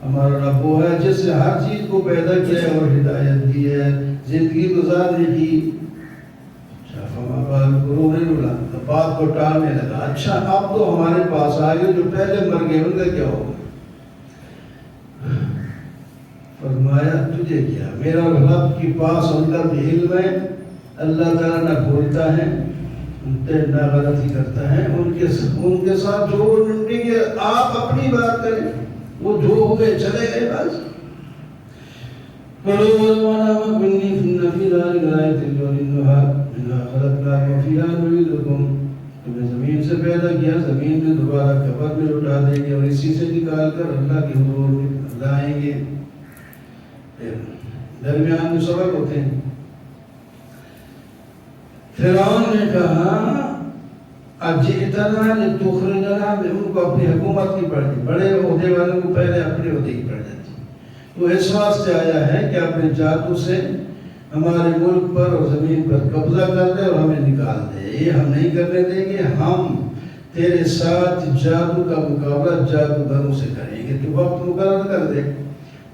ہمارا رب وہ ہے جس نے ہر چیز کو پیدا کیا ہے اور ہدایت دی ہے زندگی گزارنے کی۔ اچھا فما بال قرون الاولی، بات کو ٹالنے لگا، اچھا اب تو ہمارے پاس آ گئے جو پہلے مر گئے، ان کا کیا ہوگا؟ فرمایا تجھے کیا، میرا رب کے پاس ان کا بھی علم ہے، اللہ تعالیٰ نہ بھولتا ہے نہ غلطی کرتا ہے، ان کے ساتھ جو نمٹیں گے، آپ اپنی بات کریں، وہ جو ہو گئے چلے گئے بس۔ تمہیں زمین سے پیدا کیا، زمین میں دوبارہ قبر میں لٹا دیں گے اور اسی سے نکال کر اللہ کے حضور میں لائیں گے۔ درمیان میں سبق ہوتے ہیں۔ فرعون نے کہا اجئتنا لتخرجنا، ان کو اپنی حکومت کی پڑ دی، بڑے عہدے والوں کو پہلے اپنے عہدے کی پڑ جاتی، تو اس واسطے آیا ہے کہ اپنے جادو سے ہمارے ملک پر اور زمین پر قبضہ کر دے اور ہمیں نکال دے، یہ ہم نہیں کرنے دیں گے، ہم تیرے ساتھ جادو کا مقابلہ جادوگروں سے کریں گے، تو وقت مقرر کر دے۔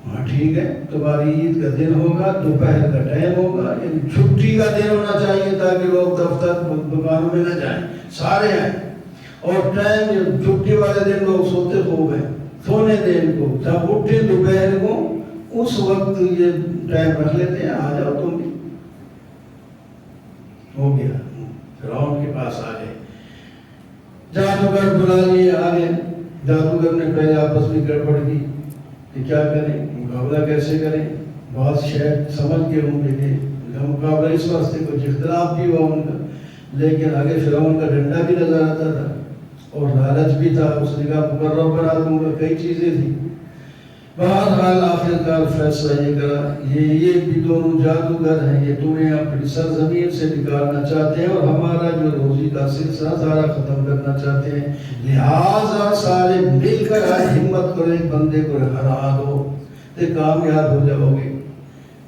ہاں ٹھیک ہے، تمہاری عید کا دن ہوگا، دوپہر کا ٹائم ہوگا، یعنی چھٹی کا دن ہونا چاہیے تاکہ لوگ دفتر دکانوں میں نہ جائیں، سارے آئیں، اور ٹائم چھٹی والے دن لوگ سوتے ہو گئے، سونے دیں ان کو، جب اٹھے دوپہر کو اس وقت یہ ٹائم رکھ لیتے ہیں، آ جاؤ تم بھی۔ ہو گیا، فرعون کے پاس آ گئے، جادوگر بلا لیے، آ گئے، جادوگر نے پہلے آپس میں گڑبڑ کی کہ کیا کریں، مقابلہ کیسے کریں، بہت شاید سمجھ کے ہوں گے کہ مقابلہ اس واسطے کچھ اختلاف بھی ہوا ان کا، لیکن آگے فرعون کا ڈنڈا بھی نظر آتا تھا اور لالچ بھی تھا، اس نے کہا مقرر بنا دوں گا، کئی چیزیں تھیں۔ بہرحال آخرکار فیصلہ یہ کرا، یہ بھی دونوں جادوگر ہیں، یہ تمہیں اپنی سرزمین سے نکالنا چاہتے ہیں اور ہمارا جو روزی کا سلسلہ سارا ختم کرنا چاہتے ہیں، لہٰذا سارے مل کر آج ہمت کرو، ایک بندے کو ہرا دو تو کامیاب ہو جاؤ گے۔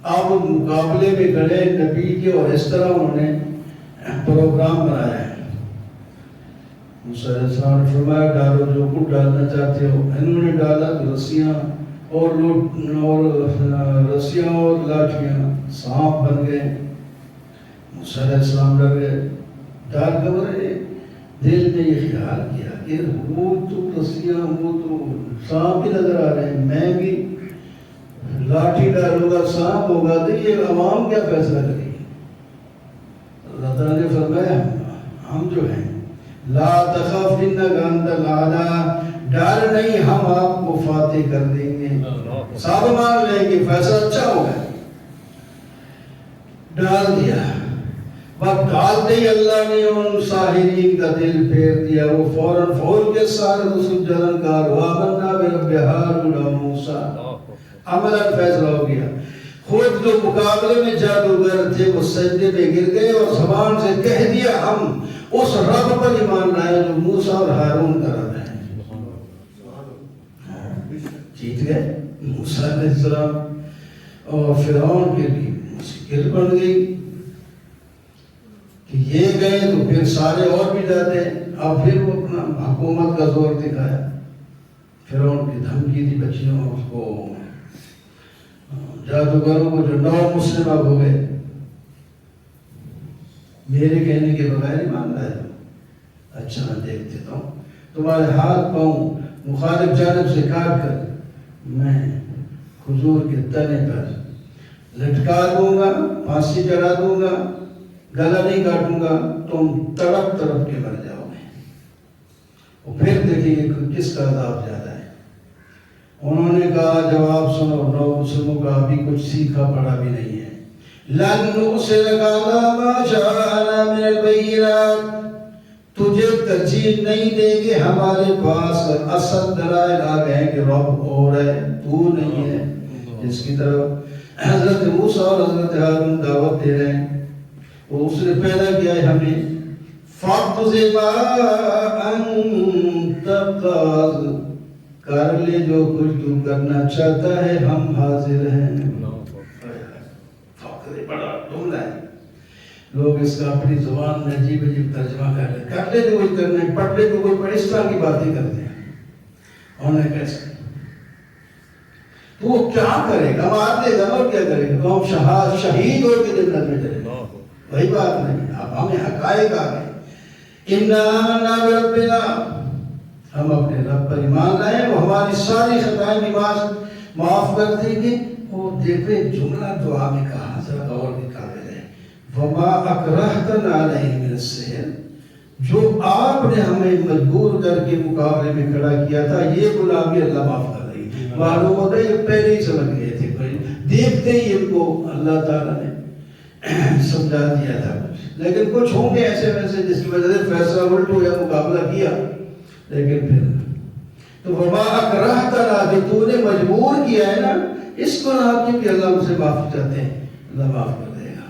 اب مقابلے میں کھڑے نبی کے، اور اس طرح انہوں نے پروگرام بنایا ہے۔ موسیٰ علیہ السلام نے فرمایا ڈالو جو کچھ ڈالنا چاہتے ہو، انہوں نے ڈالا تو رسیاں اور لاٹھیاں سانپ بن گئے۔ موسیٰ علیہ السلام ڈر گئے، ڈر گئے، دل میں یہ خیال کیا کہ وہ تو رسیاں، وہ تو سانپ ہی نظر آ رہے ہیں، میں بھی لاٹھی ڈالوں گا سانپ ہوگا تو یہ عوام کیا فیصلہ کرے گی؟ اللہ تعالیٰ نے فرمایا ہم جو ہیں لا تخف انک انت الاعلی، ڈر نہیں، ہم آپ کو فاتح کر دیں گے، سب مان لیں کہ فیصلہ اچھا ہوگا۔ ڈال دیا، بس ڈالتے ہی اللہ نے ان ساحرین کا دل پھیر دیا، وہ فوراً فول کے سارے رسول جلنکار، وآمنا برب ہارون و موسیٰ، عملاً فیصلہ ہو گیا۔ خود جو مقابلے میں جادوگر تھے وہ سجدے میں گر گئے اور زبان سے کہہ دیا ہم اس رب پر ایمان لائے جو موسیٰ اور ہارون کا رب ہے۔ جیت گئے موسیٰ علیہ السلام، اور فرعون کے لیے مشکل بن گئی کہ یہ گئے تو پھر سارے اور بھی جاتے ہیں. اب پھر وہ اپنا حکومت کا زور دکھایا. فرعون کی دھمکی دی بچیوں اس کو جادوگروں کو جو 9 مسلم اب ہو گئے. میرے کہنے کے بغیر ہی مان رہا ہے. اچھا میں دیکھ دیتا ہوں تمہارے ہاتھ پاؤں مخالف جانب سے کاٹ کر میں کھجور کے تنے پر لٹکا دوں گا, پھانسی چڑھا دوں گا, گلا نہیں کاٹوں گا, تم تڑپ تڑپ کے مر جاؤ گے. اور پھر دیکھیں گے کس کا عذاب زیادہ ہے. انہوں نے کہا جواب سنو, 9 مسلموں کا ابھی کچھ سیکھا پڑھا بھی نہیں ہے. لن نرسلک علی ما جاءنا من البینات, تجھے ترجیح نہیں دیں گے ہمارے پاس اصل دلائل آ گئے کہ رب اور ہے, تو نہیں ہے, جس کی طرف حضرت موسیٰ اور حضرت ہارون دعوت دے رہے ہیں. وہ اس نے پیدا کیا ہے ہمیں. فَقْضِ مَا أَنْتَ قَاضٍ, کر لے جو کچھ تو کرنا چاہتا ہے, ہم حاضر ہیں. فقر بڑا جملہ ہے. لوگ اس کا اپنی زبان میں عجیب عجیب ترجمہ کر لے جو کوئی کرنا ہے, پڑھ لے جو کوئی پڑھ, اس طرح کی باتیں کرتے ہیں. انہوں نے کیسے تو وہ کیا کرے گا, مار دے گا اور کیا کرے گا, تو ہم شہید ہو کے جنت میں چلے گا. وہی بات نہیں. اب ہمیں حقائق آ گئے. اِنَّا آمَنَّا بِرَبِّنَا, ہم اپنے رب پر ایمان لائے, وہ ہماری ساری خطائیں بھی معاف کر دیں گے. اور دیکھیں جملہ دعا میں کہا, ذرا غور کے قابل ہے. وَمَا أَكْرَهْتَنَا عَلَيْهِ مِنَ السِّحْرِ, جو آپ نے ہمیں مجبور کر کے مقابلے میں کھڑا کیا تھا, یہ گناہ بھی اللہ معاف کر رہی ہے. معلوم ہوتا ہے یہ پہلے ہی سمجھ گئے تھے, دیکھتے ہی ان کو اللہ تعالیٰ نے سمجھا دیا تھا. لیکن کچھ ہوں گے ایسے ویسے جس کی وجہ سے فیصلہ الٹ ہو یا مقابلہ کیا. لیکن پھر تو وما اکرہتنا, جو تو نے مجبور کیا ہے نا, اس کو آپ کی بھی اللہ ہم سے معافی چاہتے ہیں, اللہ معاف کر دے گا.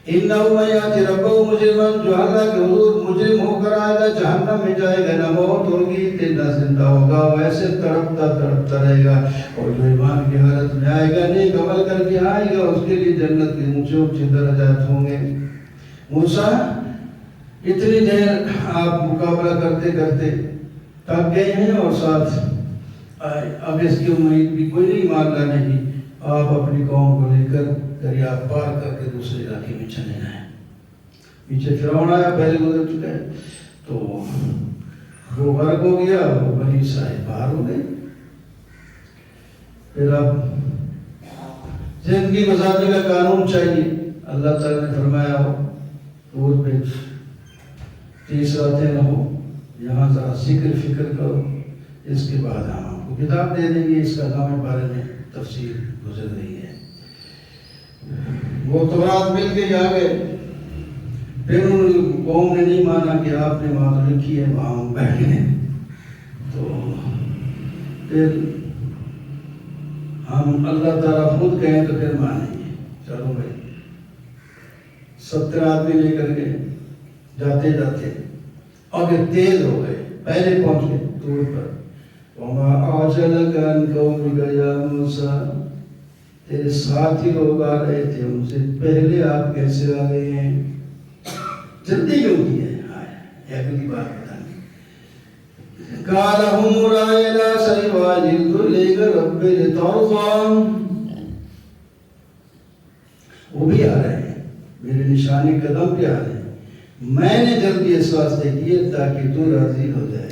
انہ من یأتی ربہ مجرما, جو اللہ کے حضور مجرم ہو کر آئے گا جہنم میں جائے گا, نہ موت ہوگی نہ زندہ ہوگا, ویسے تڑپتا تڑپتا رہے گا. اور جو ایمان کی حالت میں آئے گا, نیک عمل کر کے آئے گا, اس کے لیے جنت کے اونچے اونچے درجات ہوں گے. موسیٰ اتنی دیر آپ مقابلہ کرتے کرتے تھک گئے ہیں, اور ساتھ اب اس کی امید بھی کوئی نہیں, ماننا نہیں. آپ اپنی قوم کو لے کر دریا پار کر کے دوسرے علاقے میں چلے جائیں. پیچھے فرعون آیا, پہلے گزر چکے ہیں, تو وہ غرق ہو گیا, وہ بنی اسرائیل باہر ہو گئے. پھر اب زندگی گزارنے کا قانون چاہیے. اللہ تعالیٰ نے فرمایا ہو طور پہ 30 راتیں رہو, یہاں ذرا ذکر فکر کرو, اس کے بعد ہم آپ کو کتاب دے دیں گے. اس کا نام بارے میں تفسیر گزر رہی ہے. وہ تورات مل کے آ گئے. پھر ان قوم نے نہیں مانا کہ آپ نے وہاں لکھی ہے, وہاں ہم بیٹھ گئے. تو پھر ہم اللہ تعالیٰ خود کہیں تو پھر مانیں گے. چلو بھائی, 70 آدمی لے کر گئے. جاتے جاتے اب یہ تیز ہو گئے, پہلے پہنچ گئے طور پر. وَمَا أَعْجَلَكَ عَنْ قَوْمِكَ يَا مُوسَىٰ, تیرے ساتھ ہی لوگ آ رہے تھے, ان سے پہلے آپ کیسے آ گئے ہیں, جلدی کیوں کی ہے. یہ اگلی بات بتانے. قَالَ هُمْ رَائِلَا سَيْوَاجِلْتُ لِكَ رَبِّ لِتَرْضَىٰ, وہ بھی آ رہے ہیں, میرے نشانی قدم پہ آ رہے ہیں. میں نے جلدی اس واسطے کیے تاکہ تو راضی ہو جائے.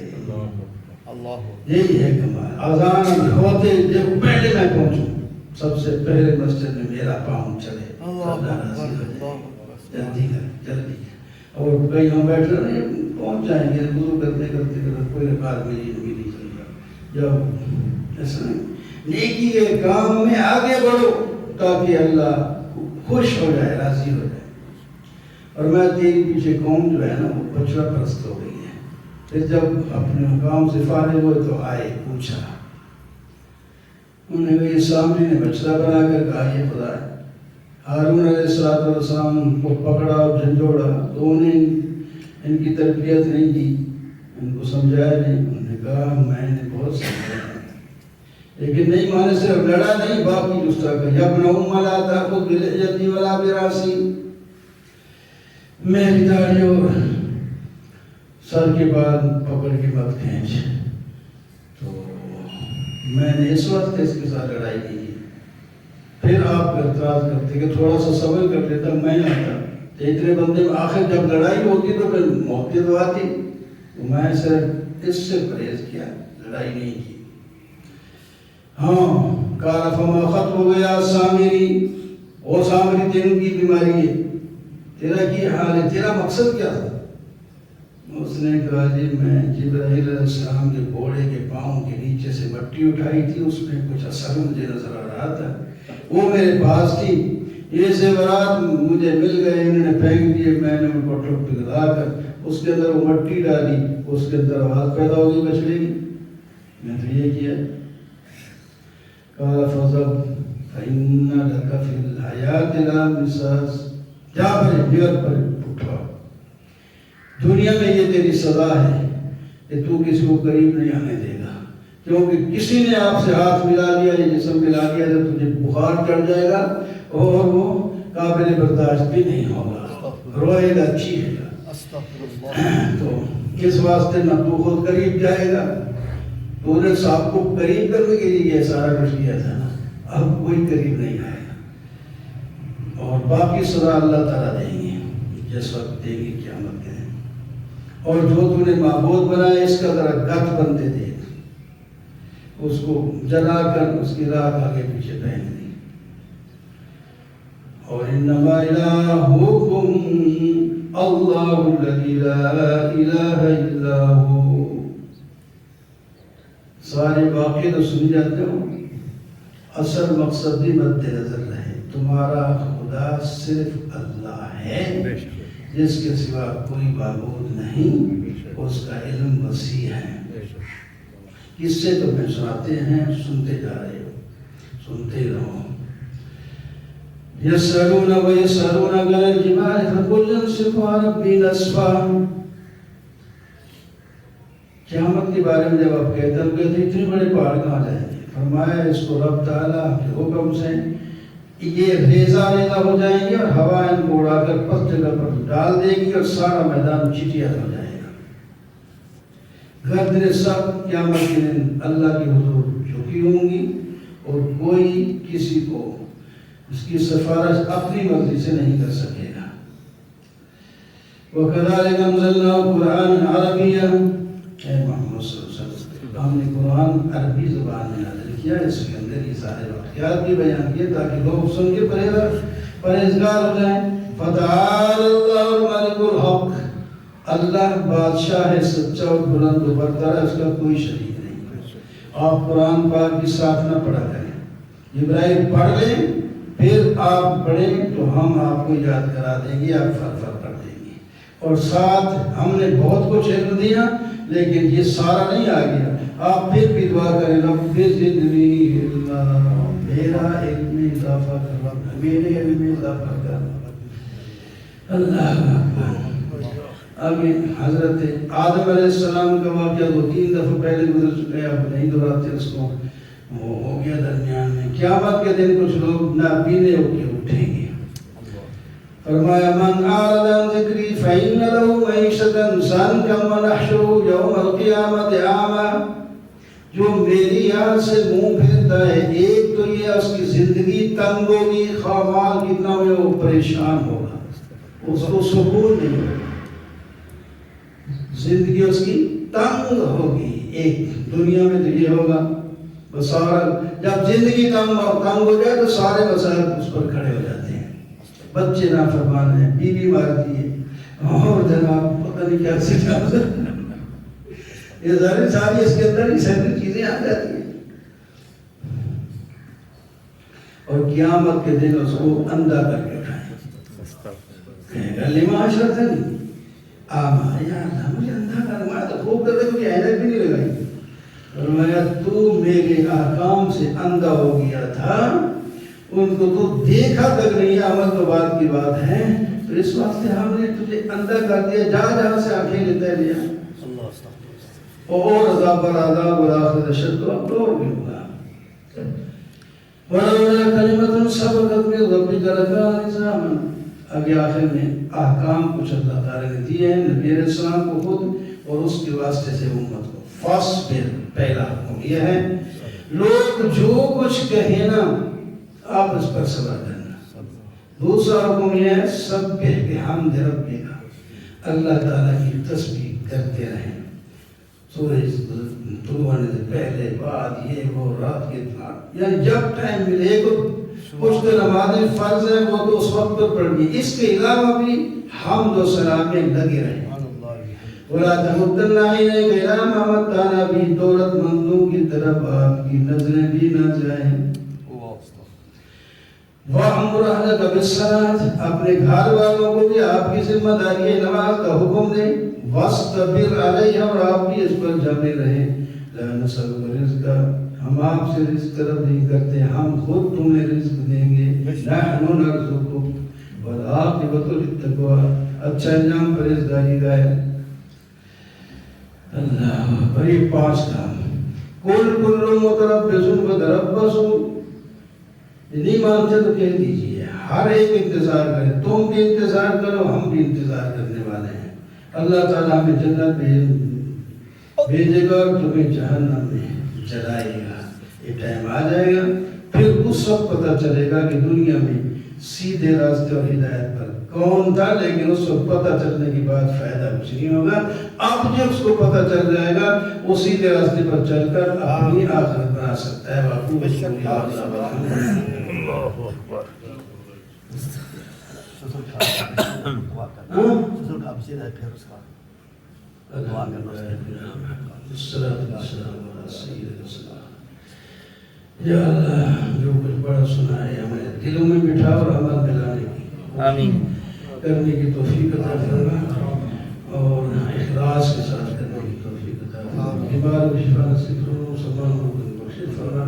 یہی ہے کمال. اذان ہوتے جب پہلے میں پہنچوں, سب سے پہلے مسجد میں میرا پاؤں چلے, جلدی کر جلدی. اور کہیں ہم بیٹھ رہے ہیں, پہنچ جائیں گے, وضو کرتے کرتے کوئی رکعت میری نہیں چل رہا. جب ایسا نیکی کے کام میں آگے بڑھو تاکہ اللہ خوش ہو جائے, راضی ہو جائے. اور میں تیری پیچھے قوم جو ہے نا وہ بچڑا پرست ہو گئی ہے. پھر جب اپنے کام سے فارغ ہوئے تو آئے, پوچھا, انہوں نے کہا یہ سامنے نے بچڑا بنا کر کہا یہ خدا ہے. ہارون علیہ السلام کو پکڑا اور جھنجھوڑا, تو انہیں ان کی تربیت نہیں دی, ان کو سمجھایا نہیں. انہوں نے کہا میں نے بہت سمجھایا لیکن نہیں مانے, صرف لڑا نہیں, باقی دوسرا کا یبن ام لا تاخذ بلحیتی ولا براسی. میری داڑھی اور سر کے بال پکڑ کے مت کھینچ. تو میں نے اس وقت اس کے ساتھ لڑائی کی. پھر آپ اعتراض کرتے کہ تھوڑا سا صبر کر لیتا میں آتا. اتنے بندے میں آخر جب لڑائی ہوتی تو پھر موت تو آتی. میں صرف اس سے پرہیز کیا, لڑائی نہیں کی. ہاں کالا فما ختم ہو گیا سامری. او سامری تین کی بیماری ہے, تیرا کی حال ہے, تیرا مقصد کیا تھا؟ اس نے کہا جی میں جبرائیل علیہ السلام کے گھوڑے کے پاؤں کے نیچے سے مٹی اٹھائی تھی, اس میں کچھ اثر مجھے نظر آ رہا تھا, وہ میرے پاس تھی. یہ زیورات مجھے مل گئے, انہوں نے پھینک دیے, میں نے ان کو پگھلا کر اس کے اندر وہ مٹی ڈالی, اس کے اندر آواز پیدا ہوگی بچڑے کی. میں تو یہ کیا. قال فضب فإن لك في الحیات لمساس. جا پڑے نگر پر اٹھا, دنیا میں یہ تیری سزا ہے کہ تو کسی کو قریب نہیں آنے دے گا, کیونکہ کسی نے آپ سے ہاتھ ملا لیا یا جسم ملا لیا تو تجھے بخار چڑھ جائے گا اور وہ قابل برداشت بھی نہیں ہوگا, روئے گا, چیخے گا. تو اس واسطے نہ تو خود قریب جائے گا, تو نے صاحب کو قریب کرنے کے لیے یہ سارا کچھ کیا تھا نا, اب کوئی قریب نہیں آئے گا. اور باقی سزا اللہ تعالیٰ دیں گے جس وقت دیں گے قیامت کے. اور جو تو نے معبود بنایا اس کا ذرا گت بنتے دیکھ, اس کو جلا کر اس کی راک آگے پیچھے پہن دی. اور انما الہکم اللہ الذی لا الہ الا ہو. سارے واقعے تو سن جاتے ہو, اصل مقصد بھی مد نظر رہے, تمہارا خدا صرف اللہ ہے جس کے سوا کوئی معبود نہیں, اس کا علم وسیع ہے. کس سے تمہیں سناتے ہیں, سنتے جا رہے ہو, سنتے رہو. یسألون ویسألون عن الجبال فقل ينسفها ربی نسفا. قیامت کے بارے میں جب آپ کہتے ہیں کہ اتنے بڑے پہاڑ کہاں جائیں گے, فرمایا اس کو رب تعالیٰ کے حکم سے یہ ریزہ ریزہ ہو جائیں گے اور ہوا ان کو اڑا کر پس جگہ پر ڈال دے گی اور سارا میدان چٹیا ہو جائے گا. گردنیں سب قیامت کے دن اللہ کے حضور جھکی ہوں گی اور کوئی کسی کو اس کی سفارش اپنی مرضی سے نہیں کر سکے گا. وَكَذَلِكَ أَنزَلْنَاهُ قُرْآنًا عَرَبِيًّا. اے محمد صلی اللہ علیہ وسلم, ہم نے قرآن عربی زبان میں نازل کیا, اس کے اندر یہ سارے واقعات بھی بیان کیے تاکہ لوگ سن کے پرہیزگار ہو جائیں. فَتَعَالَى اللَّهُ الْمَلِكُ الْحَقُّ. اللہ بادشاہ ہے سچا اور بلند و برتر ہے, اس کا کوئی شریک نہیں. آپ قرآن پاک کی ساتھ نہ پڑھا کریں, جبرائیل پڑھ لیں پھر آپ پڑھیں تو ہم آپ کو یاد کرا دیں گے, آپ فرفر پڑھ دیں گے. اور ساتھ ہم نے بہت کچھ علم دیا لیکن یہ سارا نہیں آ گیا. آپ پھر بھی دعا کریں, رب زدنی علما, میرا علم میں اضافہ کر, رب میرے علم میں اضافہ کر. اللہ اکبر. اب حضرت آدم علیہ السلام کا واقعہ 2-3 دفعہ پہلے گزر چکے ہیں, اب نہیں دہراتے اس کو, وہ ہو گیا درمیان میں. قیامت کے دن کچھ لوگ نابینے ہو کے اٹھیں گے. فرمایا من اعرض عن ذکری فإن له معیشة ضنکا ونحشره یوم القیامت اعمی. جو میری یاد سے منہ پھیرتا ہے, ایک تو یہ اس کی زندگی تنگ ہوگی, خواہ کتنا میں وہ پریشان ہوگا, اس کو سکون نہیں ہوگا, زندگی اس کی تنگ ہوگی. ایک دنیا میں تو یہ ہوگا بس, جب زندگی تنگ ہو جائے تو سارے مسائل اس پر کھڑے ہو جاتے ہیں. بچے نافرمان ہیں, بیوی مارتی ہے, اور جناب پتہ نہیں کیا سے کیا, یہ ساری اس کے اندر ہی ساری چیزیں آ جاتی ہیں. اور قیامت کے دن اس کو اندھا کر کے اٹھائیں, لما اشرکتنی آما, یا اللہ مجھے اندھا کر, میں تو خوب کر دے, مجھے عینک بھی نہیں لگائی. فرمایا تو میرے احکام سے اندھا ہو گیا تھا, ان کو تو دیکھا تک نہیں, عمل تو بات کی بات ہے, تو اس واسطے ہم نے تجھے اندھا کر دیا, جہاں سے آنکھیں لیتے لیا. اور عذاب پر عذاب اور آخر اشد, تو اب اور بھی ہوگا. وَلَوْلَا كَلِمَةٌ سَبَقَتْ مِنْ رَبِّكَ لَكَانَ لِزَامًا. آگے آخر میں احکام کچھ اللہ تعالیٰ نے دیے ہیں نبی علیہ السلام کو خود اور اس کے واسطے سے امت کو. فاصبر پہلا حکم یہ ہے لوگ جو کچھ کہیں نا آپ اس پر صبر کرنا. دوسرا حکم یہ ہے سبح بحمد ربک اللہ تعالیٰ کی تسبیح کرتے رہیں. سورج طلوع ہونے سے پہلے بعد یہ وہ رات کے بعد یعنی جب ٹائم ملے گا. کچھ تو نمازیں فرض ہیں وہ تو اس وقت پر پڑھنی. اس کے علاوہ بھی حمد و ثنا میں لگے رہیں. وَلَا تَمُدَّنَّ عَيْنَيْكَ إِلَىٰ مَا مَتَّعْنَا بِهِ دولت مندوں کی طرف آپ کی نظریں بھی نہ جائیں. وَأَمُرْ أَهْلَكَ بِالصَّلَاةِ اپنے گھر والوں کو بھی آپ کی ذمہ داری ہے نماز کا حکم دیں. وَاسْتَبِرْ عَلَيْهَا اور آپ بھی اس پر جمے رہیں. لَا نَسْأَلُكَ رِزْقًا ہم آپ سے رزق طلب نہیں کرتے ہم خود تمہیں رزق دیں گے. نَحْنُ نَرْزُقُكَ وَالْعَاقِبَةُ لِلتَّقْوَىٰ اچھا انجام پرہیزگاری کا ہے. اللہ پر یہ 5 کام. کل متربص فتربصوا نہیں مانتے تو کہہ دیجیے ہر ایک انتظار کرے. تم بھی انتظار کرو ہم بھی انتظار کرنے والے ہیں. اللہ تعالیٰ ہمیں جنت بھیجے گا اور تمہیں جہنم میں جلائے گا. یہ ٹائم آ جائے گا پھر اس وقت پتہ چلے گا کہ دنیا میں سیدھے راستے اور ہدایت پر کون تھا. لیکن اس کو پتہ چلنے کے بعد فائدہ کچھ نہیں ہوگا. اب جب اس کو پتہ چل جائے گا وہ سیدھے راستے پر چل کر اپنی آخرت بنا سکتا ہے. یا اللہ جو کچھ بڑا سنا ہے ہمیں دلوں میں بٹھا اور عمل میں لانے کی آمین کرنے کی توفیق عطا فرما اور اخلاص کے ساتھ کرنے کی توفیق عطا فرما. بیمار کو شفا نصیب فرما. سلمان کو بخشش فرما.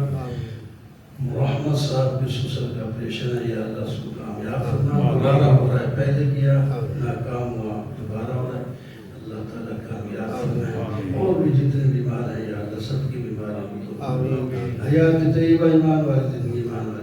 محمد صاحب کے سسر کا آپریشن ہے یا اللہ اس کو کامیاب فرما. دوبارہ ہو رہا ہے پہلے کیا ناکام ہوا دوبارہ ہو رہا ہے. اللہ تعالیٰ کامیاب فرمائے. اور بھی جتنے بیمار ہیں یا اللہ سب کی بیماریوں کو حیات طیبہ ایمان والے زندگی ایمان والے